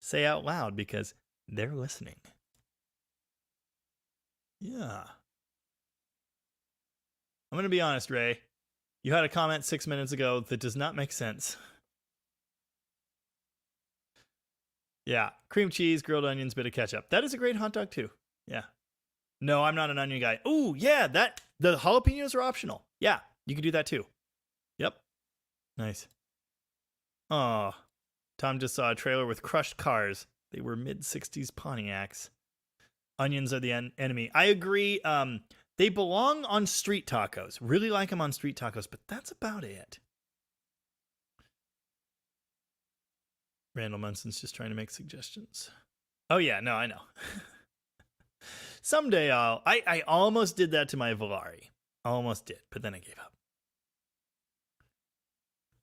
say out loud because they're listening. Yeah. I'm going to be honest, Ray. You had a comment 6 minutes ago that does not make sense. Yeah. Cream cheese, grilled onions, bit of ketchup. That is a great hot dog, too. Yeah. No, I'm not an onion guy. Oh, yeah. The jalapenos are optional. Yeah. You can do that, too. Yep. Nice. Oh. Tom just saw a trailer with crushed cars. They were mid-60s Pontiacs. Onions are the enemy. I agree. They belong on street tacos. Really like them on street tacos, but that's about it. Randall Munson's just trying to make suggestions. Oh, yeah. No, I know. Someday I almost did that to my Volare. Almost did, but then I gave up.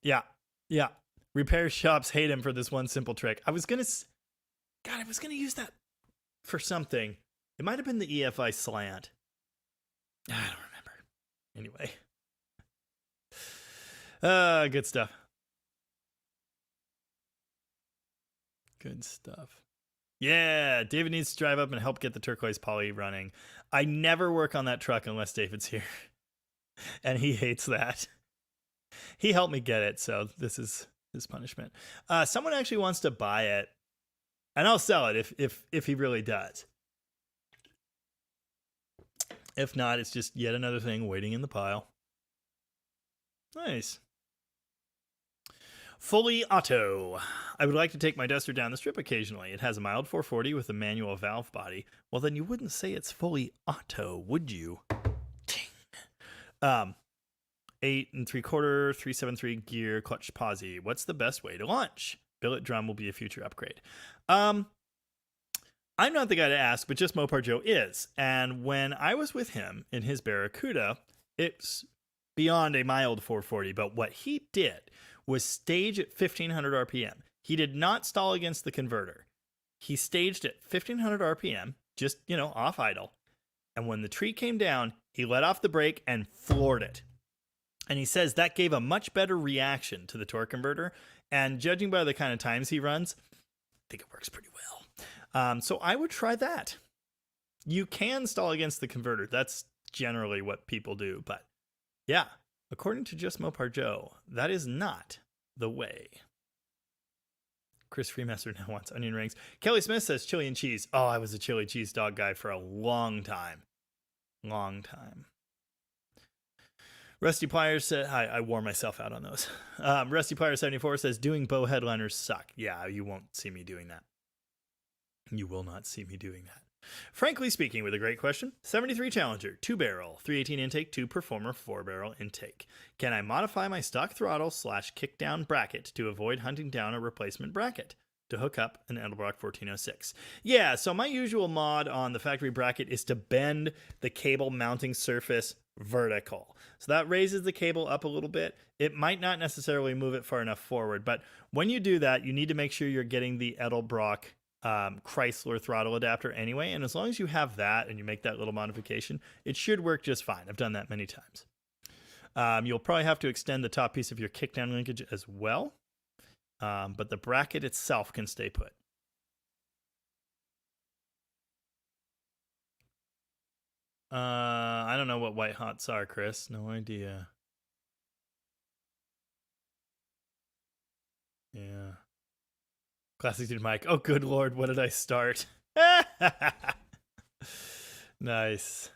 Yeah. Yeah. Repair shops hate him for this one simple trick. I was going to use that for something. It might have been the EFI Slant. I don't remember. Anyway. Good stuff. Good stuff. Yeah, David needs to drive up and help get the turquoise poly running. I never work on that truck unless David's here. And he hates that. He helped me get it, so this is his punishment. Someone actually wants to buy it, and I'll sell it if he really does. If not, it's just yet another thing waiting in the pile. Nice. Fully auto. I would like to take my Duster down the strip occasionally. It has a mild 440 with a manual valve body. Well, then you wouldn't say it's fully auto, would you? Dang. 8 3/4, 373 gear, clutch posi. What's the best way to launch? Billet drum will be a future upgrade. I'm not the guy to ask, but just Mopar Joe is. And when I was with him in his Barracuda, it's beyond a mild 440. But what he did was stage at 1500 RPM. He did not stall against the converter. He staged at 1500 RPM, just, off idle. And when the tree came down, he let off the brake and floored it. And he says that gave a much better reaction to the torque converter. And judging by the kind of times he runs, I think it works pretty well. So I would try that. You can stall against the converter. That's generally what people do. But yeah, according to Just Mopar Joe, that is not the way. Chris Freemaster now wants onion rings. Kelly Smith says chili and cheese. Oh, I was a chili cheese dog guy for a long time. Long time. Rusty Pliers said, I wore myself out on those. Rusty Pliers 74 says, doing bow headliners suck. Yeah, you won't see me doing that. You will not see me doing that. Frankly speaking, with a great question, 73 Challenger, 2-barrel, 318 intake, 2 Performer, 4-barrel intake. Can I modify my stock throttle / kickdown bracket to avoid hunting down a replacement bracket to hook up an Edelbrock 1406? Yeah, so my usual mod on the factory bracket is to bend the cable mounting surface vertical. So that raises the cable up a little bit. It might not necessarily move it far enough forward, but when you do that, you need to make sure you're getting the Edelbrock Chrysler throttle adapter anyway, and as long as you have that and you make that little modification, it should work just fine. I've done that many times. You'll probably have to extend the top piece of your kickdown linkage as well, but the bracket itself can stay put. I don't know what white hots are, Chris. No idea. Yeah. Classic dude Mike. Oh, good Lord. What did I start? Nice.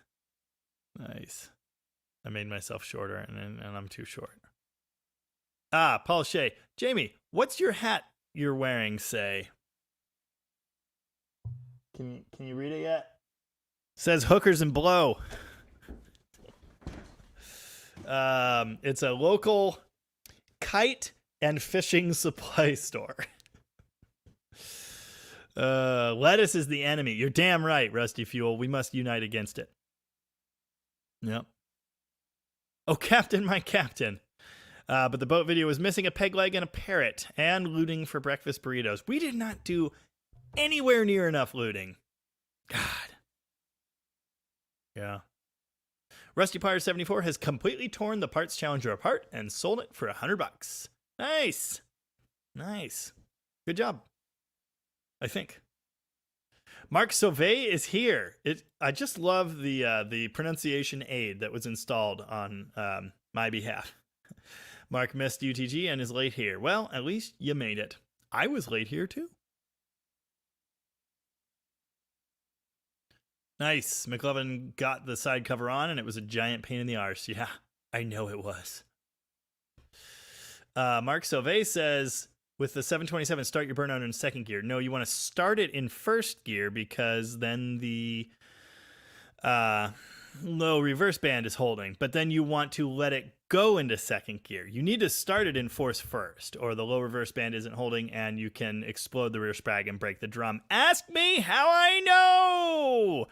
Nice. I made myself shorter and I'm too short. Paul Shea. Jamie, what's your hat you're wearing say? Can you read it yet? Says hookers and blow. It's a local kite and fishing supply store. Lettuce is the enemy. You're damn right, Rusty Fuel. We must unite against it. Yep. Oh, Captain, my Captain. But the boat video was missing a peg leg and a parrot, and looting for breakfast burritos. We did not do anywhere near enough looting. God. Yeah. Rusty Pyre 74 has completely torn the Parts Challenger apart and sold it for $100. Nice. Nice. Good job. I think. Mark Sauvé is here. I just love the pronunciation aid that was installed on my behalf. Mark missed UTG and is late here. Well, at least you made it. I was late here too. Nice. McLovin got the side cover on and it was a giant pain in the arse. Yeah, I know it was. Mark Sauvé says, with the 727, start your burnout in second gear. No, you want to start it in first gear because then the low reverse band is holding. But then you want to let it go into second gear. You need to start it in force first, or the low reverse band isn't holding and you can explode the rear sprag and break the drum. Ask me how I know!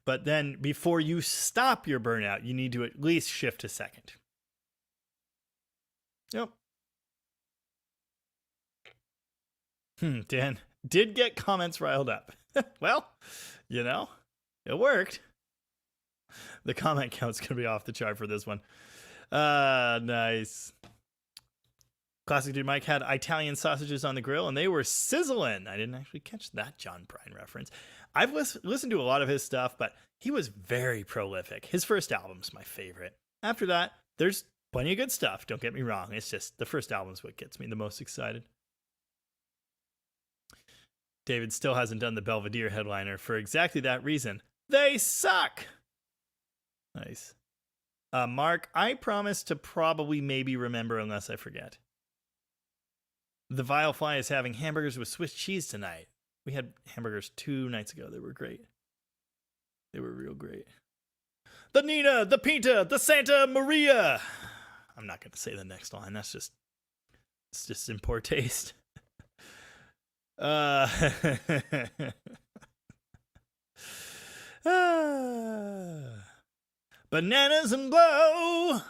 But then before you stop your burnout, you need to at least shift to second. Yep. Dan did get comments riled up. Well, you know, it worked. The comment count's going to be off the chart for this one. Nice. Classic Dude Mike had Italian sausages on the grill, and they were sizzling. I didn't actually catch that John Prine reference. I've listened to a lot of his stuff, but he was very prolific. His first album's my favorite. After that, there's plenty of good stuff. Don't get me wrong. It's just the first album's what gets me the most excited. David still hasn't done the Belvedere headliner for exactly that reason. They suck! Nice. Mark, I promise to probably maybe remember unless I forget. The Vile Fly is having hamburgers with Swiss cheese tonight. We had hamburgers 2 nights ago. They were great. They were real great. The Nina, the Pinta, the Santa Maria. I'm not going to say the next line. It's just in poor taste. Bananas and blow.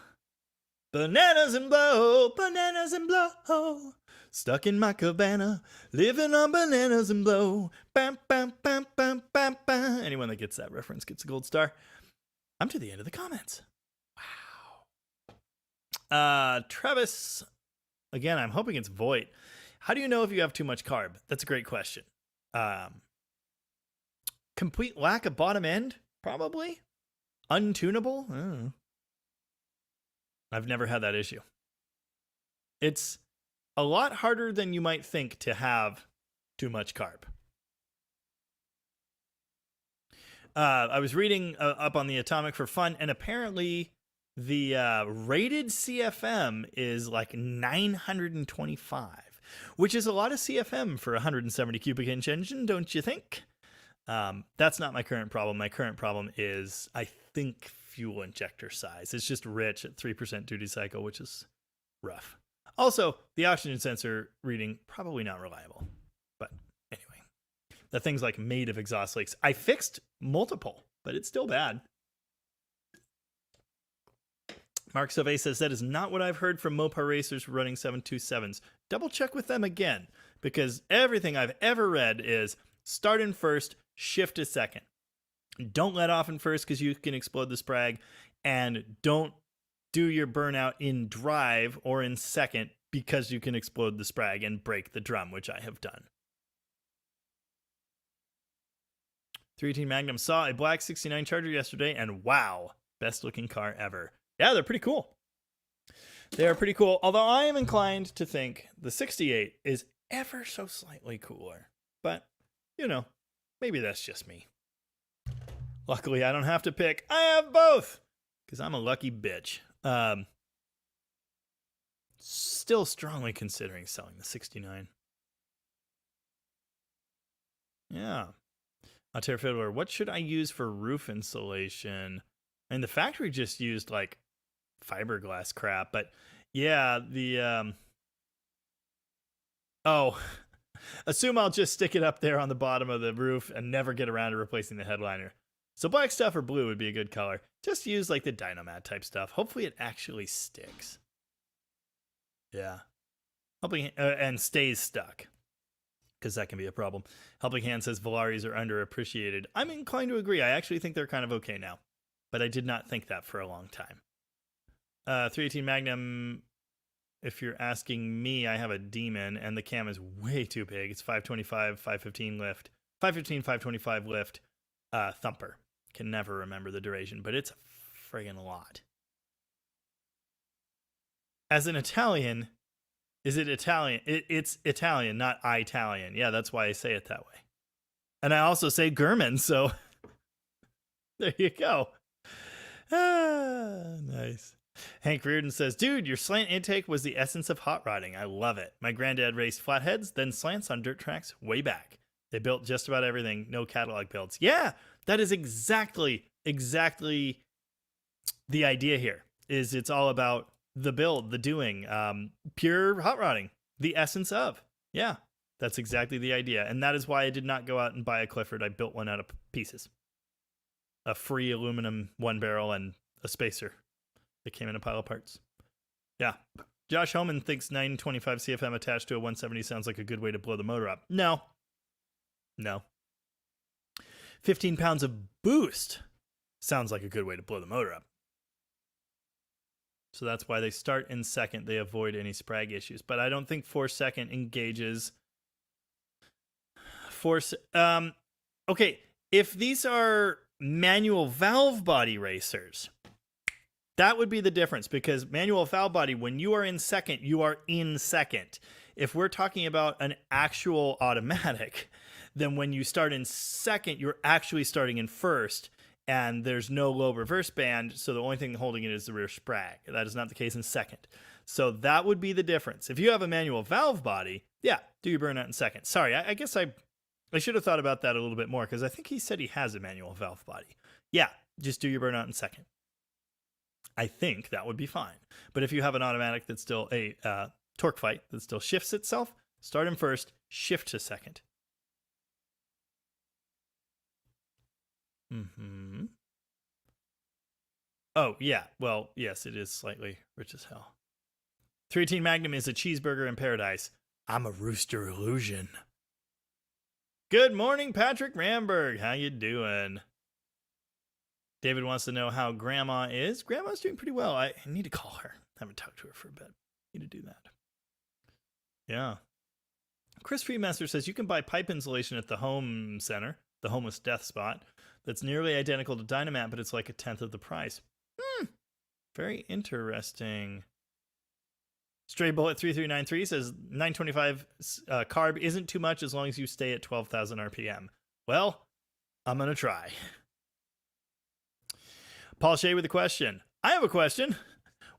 Bananas and blow. Bananas and blow. Stuck in my cabana, living on bananas and blow. Bam, bam, bam, bam, bam, bam. Anyone that gets that reference gets a gold star. I'm to the end of the comments. Wow. Travis, again, I'm hoping it's Voight. How do you know if you have too much carb? That's a great question. Complete lack of bottom end? Probably. Untunable? I don't know. I've never had that issue. It's a lot harder than you might think to have too much carb. I was reading up on the Atomic for fun, and apparently the rated CFM is like 925, which is a lot of CFM for a 170 cubic inch engine, don't you think? That's not my current problem. My current problem is, I think, fuel injector size. It's just rich at 3% duty cycle, which is rough. Also, the oxygen sensor reading, probably not reliable. But anyway, the thing's like made of exhaust leaks. I fixed multiple, but it's still bad. Mark Sauvé says that is not what I've heard from Mopar racers running 727s. Double check with them again, because everything I've ever read is start in first, shift to second. Don't let off in first because you can explode the sprag, and don't do your burnout in drive or in second because you can explode the sprag and break the drum, which I have done. 318 Magnum saw a black 69 Charger yesterday, and wow, best looking car ever. Yeah, they're pretty cool. They are pretty cool, although I am inclined to think the 68 is ever so slightly cooler. But, you know, maybe that's just me. Luckily, I don't have to pick. I have both, because I'm a lucky bitch. Still strongly considering selling the 69. Yeah. Altair Fiddler, what should I use for roof insulation? And the factory just used like fiberglass crap, but yeah, the Assume I'll just stick it up there on the bottom of the roof and never get around to replacing the headliner. So black stuff or blue would be a good color. Just use like the Dynomat type stuff. Hopefully it actually sticks. Yeah. And stays stuck. Because that can be a problem. Helping Hand says Velaris are underappreciated. I'm inclined to agree. I actually think they're kind of okay now. But I did not think that for a long time. 318 Magnum, if you're asking me, I have a Demon, and the cam is way too big. It's 525, 515 lift. 515, 525 lift. Thumper. Can never remember the duration, but it's a friggin' lot. As an Italian... Is it Italian? It's Italian, not Italian. Yeah, that's why I say it that way. And I also say German, so there you go. Nice. Hank Reardon says, dude, your slant intake was the essence of hot rodding. I love it. My granddad raced flatheads, then slants on dirt tracks way back. They built just about everything. No catalog builds. Yeah, that is exactly the idea here. Is it's all about the build, the doing, pure hot rodding, the essence of. Yeah, that's exactly the idea. And that is why I did not go out and buy a Clifford. I built one out of pieces. A free aluminum one barrel and a spacer that came in a pile of parts. Yeah. Josh Homan thinks 925 CFM attached to a 170 sounds like a good way to blow the motor up. No. 15 pounds of boost sounds like a good way to blow the motor up. So that's why they start in second. They avoid any sprag issues. But I don't think 4-second engages. Okay, if these are manual valve body racers, that would be the difference. Because manual valve body, when you are in second, you are in second. If we're talking about an actual automatic, then when you start in second, you're actually starting in first. And there's no low reverse band, so the only thing holding it is the rear sprag. That is not the case in second. So that would be the difference. If you have a manual valve body, yeah, do your burnout in second. Sorry, I guess I should have thought about that a little bit more, because I think he said he has a manual valve body. Yeah, just do your burnout in second. I think that would be fine. But if you have an automatic that's still a torque fight that still shifts itself, start in first, shift to second. Mm-hmm. Oh, yeah. Well, yes, it is slightly rich as hell. 318 Magnum is a cheeseburger in paradise. I'm a rooster illusion. Good morning, Patrick Ramberg. How you doing? David wants to know how Grandma is. Grandma's doing pretty well. I need to call her. I haven't talked to her for a bit. Need to do that. Yeah. Chris Freemaster says you can buy pipe insulation at the home center, the homeless death spot. That's nearly identical to Dynomat, but it's like 1/10 of the price. Very interesting. Stray Bullet 3393 says 925 carb isn't too much as long as you stay at 12,000 RPM. Well, I'm going to try. Paul Shea with a question. I have a question.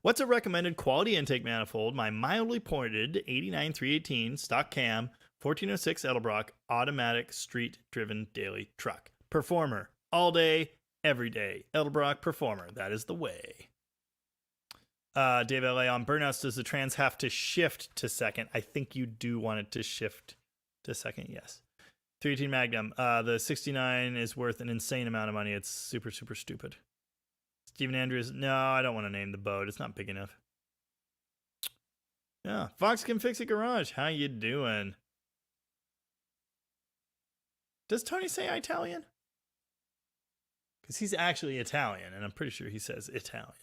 What's a recommended quality intake manifold? My mildly pointed 89318 stock cam 1406 Edelbrock automatic street driven daily truck. Performer. All day, every day. Edelbrock Performer. That is the way. Dave LA on burnouts. Does the trans have to shift to second? I think you do want it to shift to second, yes. 318 Magnum. The 69 is worth an insane amount of money. It's super, super stupid. Stephen Andrews. No, I don't want to name the boat. It's not big enough. Yeah. Fox Can Fix It Garage. How you doing? Does Tony say Italian? Because he's actually Italian, and I'm pretty sure he says Italian.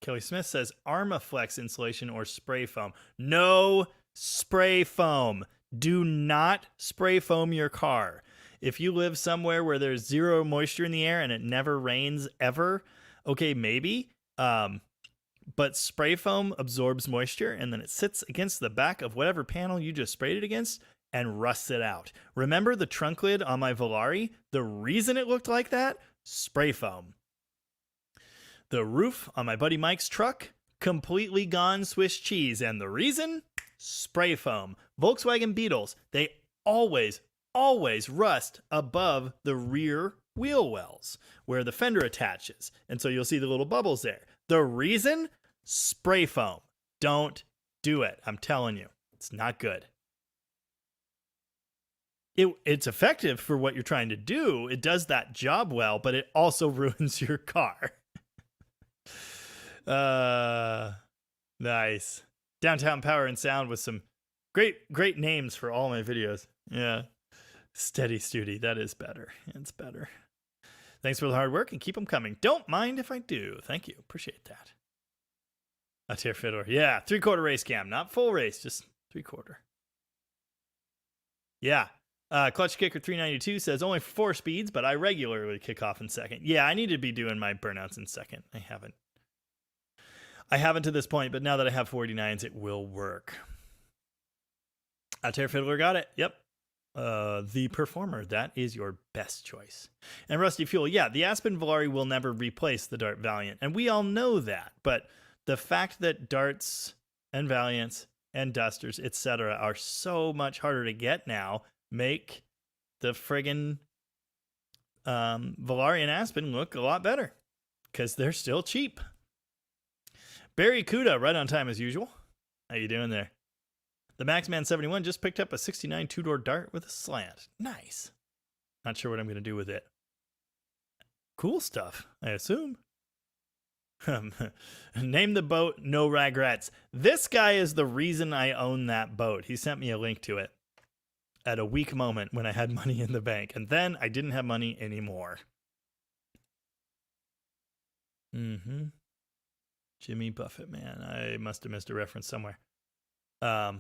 Kelly Smith says Armaflex insulation or spray foam. No spray foam. Do not spray foam your car. If you live somewhere where there's zero moisture in the air and it never rains ever, okay, maybe. But spray foam absorbs moisture and then it sits against the back of whatever panel you just sprayed it against and rusts it out. Remember the trunk lid on my Volare? The reason it looked like that? Spray foam. The roof on my buddy Mike's truck? Completely gone Swiss cheese. And the reason? Spray foam. Volkswagen Beetles, they always rust above the rear wheel wells where the fender attaches. And so you'll see the little bubbles there. The reason? Spray foam. Don't do it. I'm telling you. It's not good. It's effective for what you're trying to do. It does that job well, but it also ruins your car. Nice. Downtown Power and Sound with some great names for all my videos. Yeah. Steady Studi. That is better. It's better. Thanks for the hard work and keep them coming. Don't mind if I do. Thank you. Appreciate that. A tier fiddler. Yeah. 3/4 race cam. Not full race, just 3/4. Yeah. Clutch Kicker 392 says only 4 speeds, but I regularly kick off in second. Yeah, I need to be doing my burnouts in second. I haven't to this point, but now that I have 49s, it will work. Tear Fiddler got it. Yep. The Performer, that is your best choice. And Rusty Fuel, yeah, the Aspen Volare will never replace the Dart Valiant, and we all know that, but the fact that Darts and Valiants and Dusters, etc., are so much harder to get now make the friggin' Volare and Aspen look a lot better because they're still cheap. Barry Kuda, right on time as usual. How you doing there? The Maxman 71 just picked up a 69 two-door Dart with a slant. Nice. Not sure what I'm going to do with it. Cool stuff, I assume. Name the boat, no regrets. This guy is the reason I own that boat. He sent me a link to it at a weak moment when I had money in the bank. And then I didn't have money anymore. Jimmy Buffett, man. I must have missed a reference somewhere. Yeah.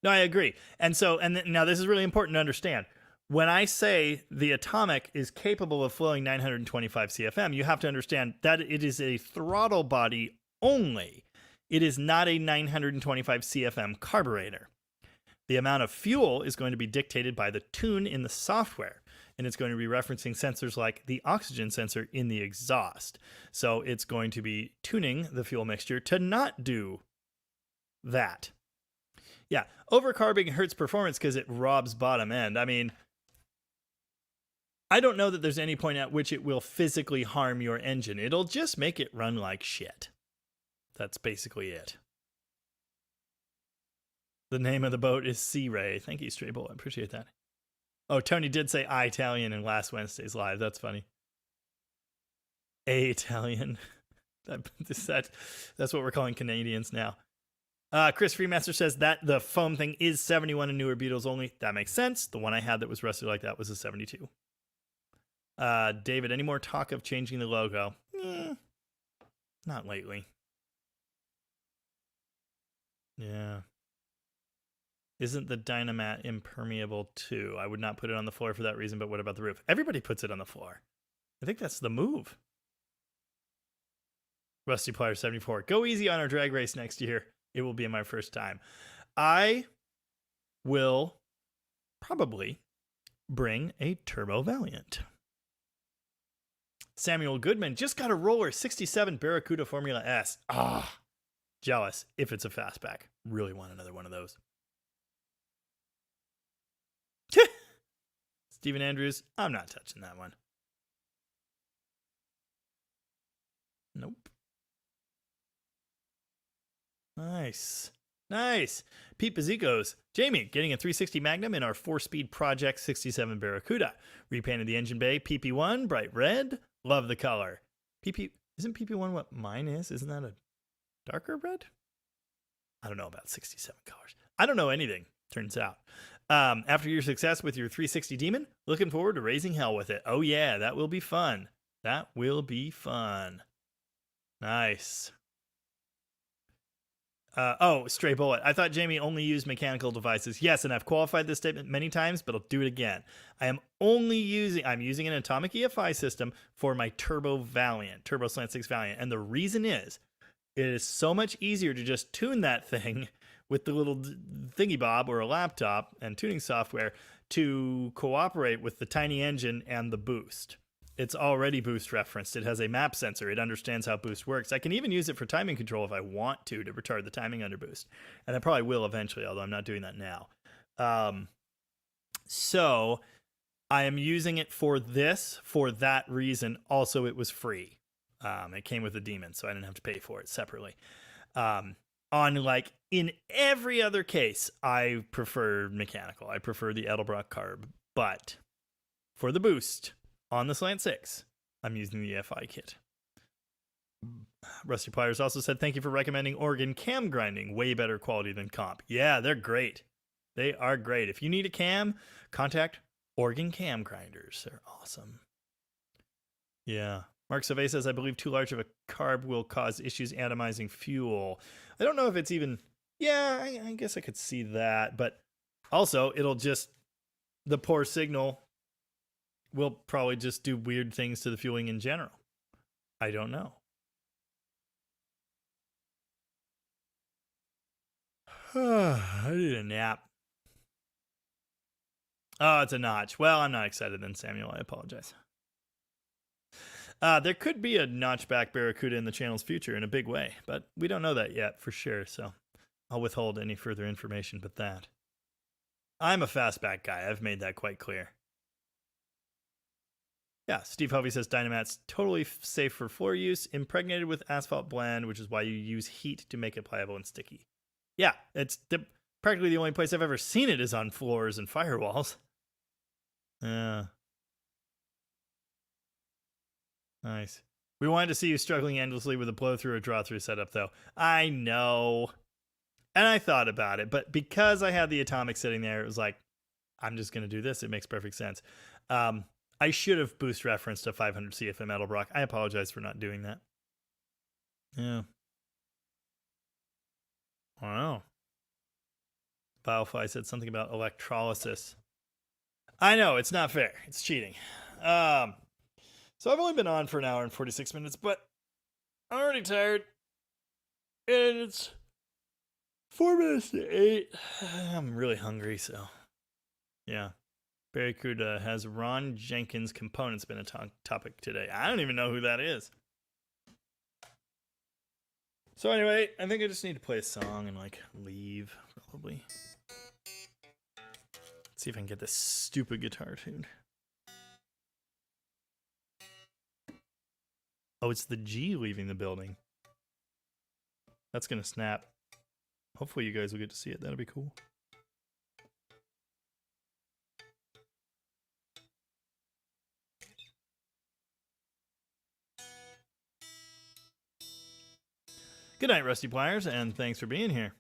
No, I agree. And now this is really important to understand. When I say the Atomic is capable of flowing 925 CFM, you have to understand that it is a throttle body only. It is not a 925 CFM carburetor. The amount of fuel is going to be dictated by the tune in the software, and it's going to be referencing sensors like the oxygen sensor in the exhaust. So it's going to be tuning the fuel mixture to not do that. Yeah, overcarbing hurts performance because it robs bottom end. I mean, I don't know that there's any point at which it will physically harm your engine. It'll just make it run like shit. That's basically it. The name of the boat is Sea Ray. Thank you, Stray Bull. I appreciate that. Oh, Tony did say Italian in last Wednesday's live. That's funny. Italian. That's what we're calling Canadians now. Chris Freemaster says that the foam thing is 71 and newer Beetles only. That makes sense. The one I had that was rusted like that was a 72. David, any more talk of changing the logo? Not lately. Yeah. Isn't the Dynamat impermeable too? I would not put it on the floor for that reason, but what about the roof? Everybody puts it on the floor. I think that's the move. Rusty Plier 74. Go easy on our drag race next year. It will be my first time. I will probably bring a Turbo Valiant. Samuel Goodman just got a roller 67 Barracuda Formula S. Jealous if it's a fastback. Really want another one of those. Stephen Andrews, I'm not touching that one. Nope. Nice. Pete Bazikos. Jamie, getting a 360 Magnum in our 4-speed Project 67 Barracuda. Repainted the engine bay. PP1, bright red. Love the color. Isn't PP1 what mine is? Isn't that a darker red? I don't know about 67 colors. I don't know anything, turns out. After your success with your 360 Demon, looking forward to raising hell with it. Oh yeah, that will be fun. That will be fun. Nice. Stray Bullet. I thought Jamie only used mechanical devices. Yes, and I've qualified this statement many times, but I'll do it again. I'm using an Atomic EFI system for my Turbo Slant 6 Valiant. And the reason is, it is so much easier to just tune that thing with the little thingy bob or a laptop and tuning software to cooperate with the tiny engine and the boost. It's already boost referenced. It has a map sensor. It understands how boost works. I can even use it for timing control if I want to retard the timing under boost. And I probably will eventually, although I'm not doing that now. So I am using it for this, for that reason. Also, it was free. It came with a demon, so I didn't have to pay for it separately. On like in every other case, I prefer mechanical. I prefer the Edelbrock carb. But for the boost on the Slant 6, I'm using the FI kit. Rusty Pliers also said, thank you for recommending Oregon cam grinding. Way better quality than comp. Yeah, they're great. They are great. If you need a cam, contact Oregon cam grinders. They're awesome. Yeah. Mark Sauvé says, I believe too large of a carb will cause issues atomizing fuel. I don't know if it's even... Yeah, I guess I could see that. But also, it'll just... The poor signal will probably just do weird things to the fueling in general. I don't know. I need a nap. Oh, it's a notch. Well, I'm not excited then, Samuel. I apologize. There could be a notchback Barracuda in the channel's future in a big way, but we don't know that yet for sure, so I'll withhold any further information but that. I'm a fastback guy. I've made that quite clear. Yeah, Steve Hovey says Dynamat's totally safe for floor use, impregnated with asphalt blend, which is why you use heat to make it pliable and sticky. Yeah, it's practically the only place I've ever seen it is on floors and firewalls. Yeah. Nice. We wanted to see you struggling endlessly with a blow-through or draw-through setup, though. I know. And I thought about it, but because I had the atomic sitting there, it was like, I'm just going to do this. It makes perfect sense. I should have boost referenced a 500 CFM Edelbrock. I apologize for not doing that. Yeah. Wow. Biofly said something about electrolysis. I know, it's not fair. It's cheating. So I've only been on for an hour and 46 minutes, but I'm already tired. And it's 4 minutes to 8. I'm really hungry, so yeah. Barracuda has Ron Jenkins components been a topic today? I don't even know who that is. So anyway, I think I just need to play a song and like leave, probably. Let's see if I can get this stupid guitar tuned. Oh, it's the G leaving the building. That's gonna snap. Hopefully you guys will get to see it. That'll be cool. Good night, Rusty Pliers, and thanks for being here.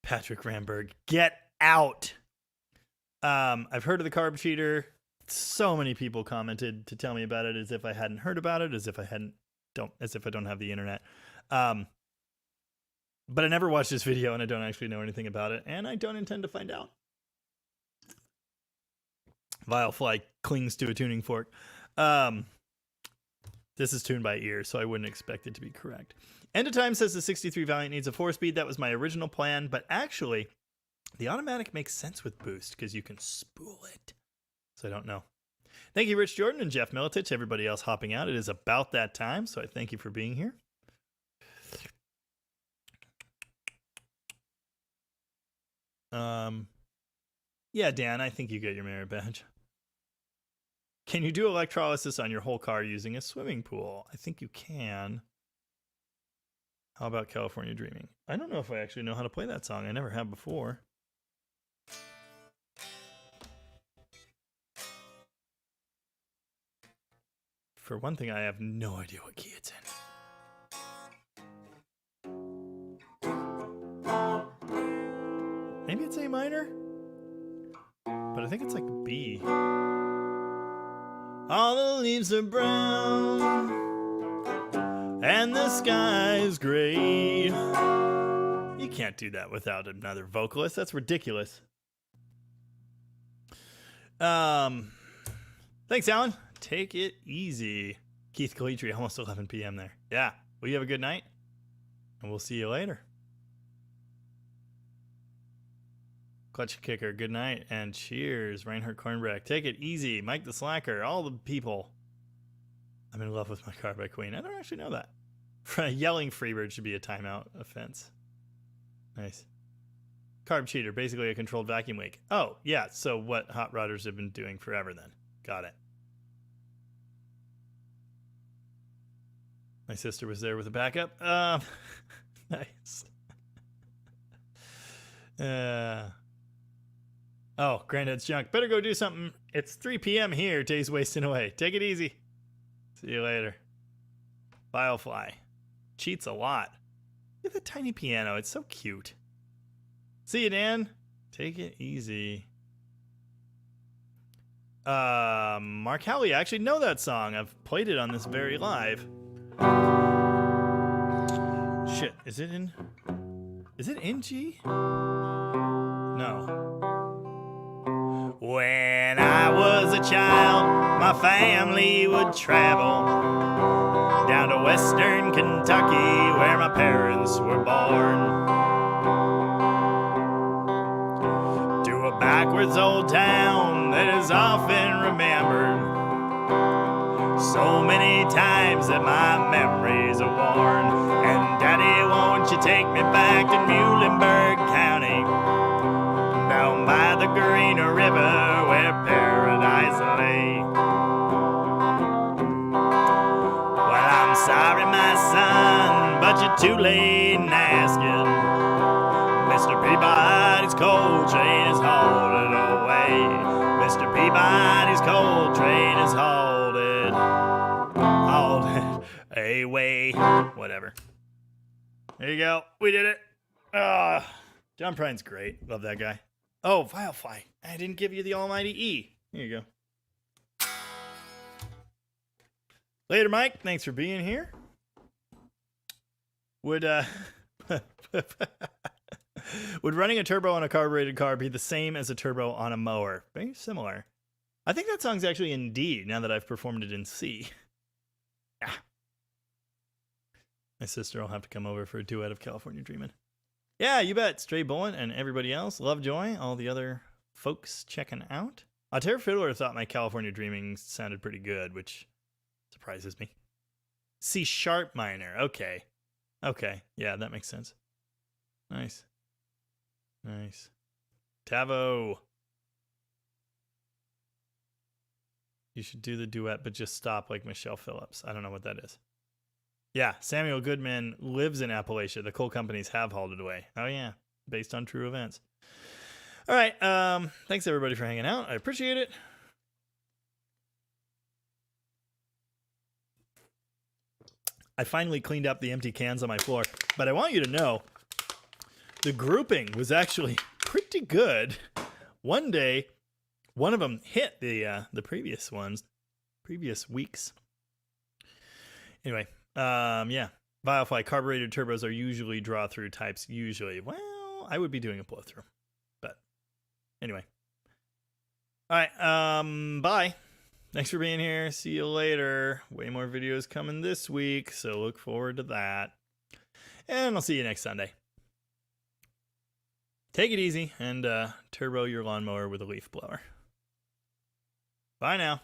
Patrick Ramberg, get out! I've heard of the carb cheater. So many people commented to tell me about it as if I hadn't heard about it, as if I don't have the internet. But I never watched this video and I don't actually know anything about it, and I don't intend to find out. Vilefly clings to a tuning fork. This is tuned by ear, so I wouldn't expect it to be correct. End of Time says the 63 Valiant needs a 4-speed. That was my original plan, but actually, the automatic makes sense with boost because you can spool it. So I don't know. Thank you, Rich Jordan and Jeff Militich, everybody else hopping out. It is about that time, so I thank you for being here. Yeah, Dan, I think you get your merit badge. Can you do electrolysis on your whole car using a swimming pool? I think you can. How about California Dreaming? I don't know if I actually know how to play that song. I never have before. For one thing, I have no idea what key it's in. Maybe it's A minor? But I think it's like B. All the leaves are brown and the sky's gray. You can't do that without another vocalist. That's ridiculous. Thanks, Alan. Take it easy. Keith Calitri, almost 11 p.m. there. Yeah. Well, you have a good night, and we'll see you later. Clutch Kicker, good night, and cheers. Reinhard Kornbrack, take it easy. Mike the Slacker, all the people. I'm in love with my car by Queen. I don't actually know that. Yelling Freebird should be a timeout offense. Nice. Carb cheater, basically a controlled vacuum leak. Oh, yeah. So what hot rodders have been doing forever then. Got it. My sister was there with a backup. Nice. Oh, Granddad's junk. Better go do something. It's 3 p.m. here. Day's wasting away. Take it easy. See you later. Firefly. Cheats a lot. Look at the tiny piano. It's so cute. See you, Dan. Take it easy. Mark Howley. I actually know that song. I've played it on this very live. Shit. Is it in G? No. When I was a child, my family would travel down to western Kentucky, where my parents were born, to a backwards old town that is often remembered so many times that my memories are worn. And Daddy, won't you take me back to Muhlenberg County, down by the Green River where paradise lay? Well, I'm sorry, my son, but you're too late in asking. Mr. Peabody's coal train is hauled away. Mr. Peabody's coal train is hauled away. Whatever. There you go. We did it. John Prine's great. Love that guy. Oh, Firefly. I didn't give you the almighty E. Here you go. Later, Mike. Thanks for being here. Would running a turbo on a carbureted car be the same as a turbo on a mower? Very similar. I think that song's actually in D now that I've performed it in C. Yeah. My sister will have to come over for a duet of California Dreamin'. Yeah, you bet. Stray Bullet and everybody else. Lovejoy, all the other folks checking out. Terra Fiddler thought my California Dreaming sounded pretty good, which surprises me. C sharp minor. Okay. Okay. Yeah, that makes sense. Nice. Nice. Tavo. You should do the duet, but just stop like Michelle Phillips. I don't know what that is. Yeah, Samuel Goodman lives in Appalachia. The coal companies have hauled it away. Oh, yeah. Based on true events. All right. Thanks, everybody, for hanging out. I appreciate it. I finally cleaned up the empty cans on my floor. But I want you to know, the grouping was actually pretty good. One day, one of them hit the previous weeks. Anyway, yeah. Firefly carbureted turbos are usually draw-through types. Usually. Well, I would be doing a blow-through. But anyway. All right. Bye. Thanks for being here. See you later. Way more videos coming this week, so look forward to that. And I'll see you next Sunday. Take it easy and turbo your lawnmower with a leaf blower. Bye now.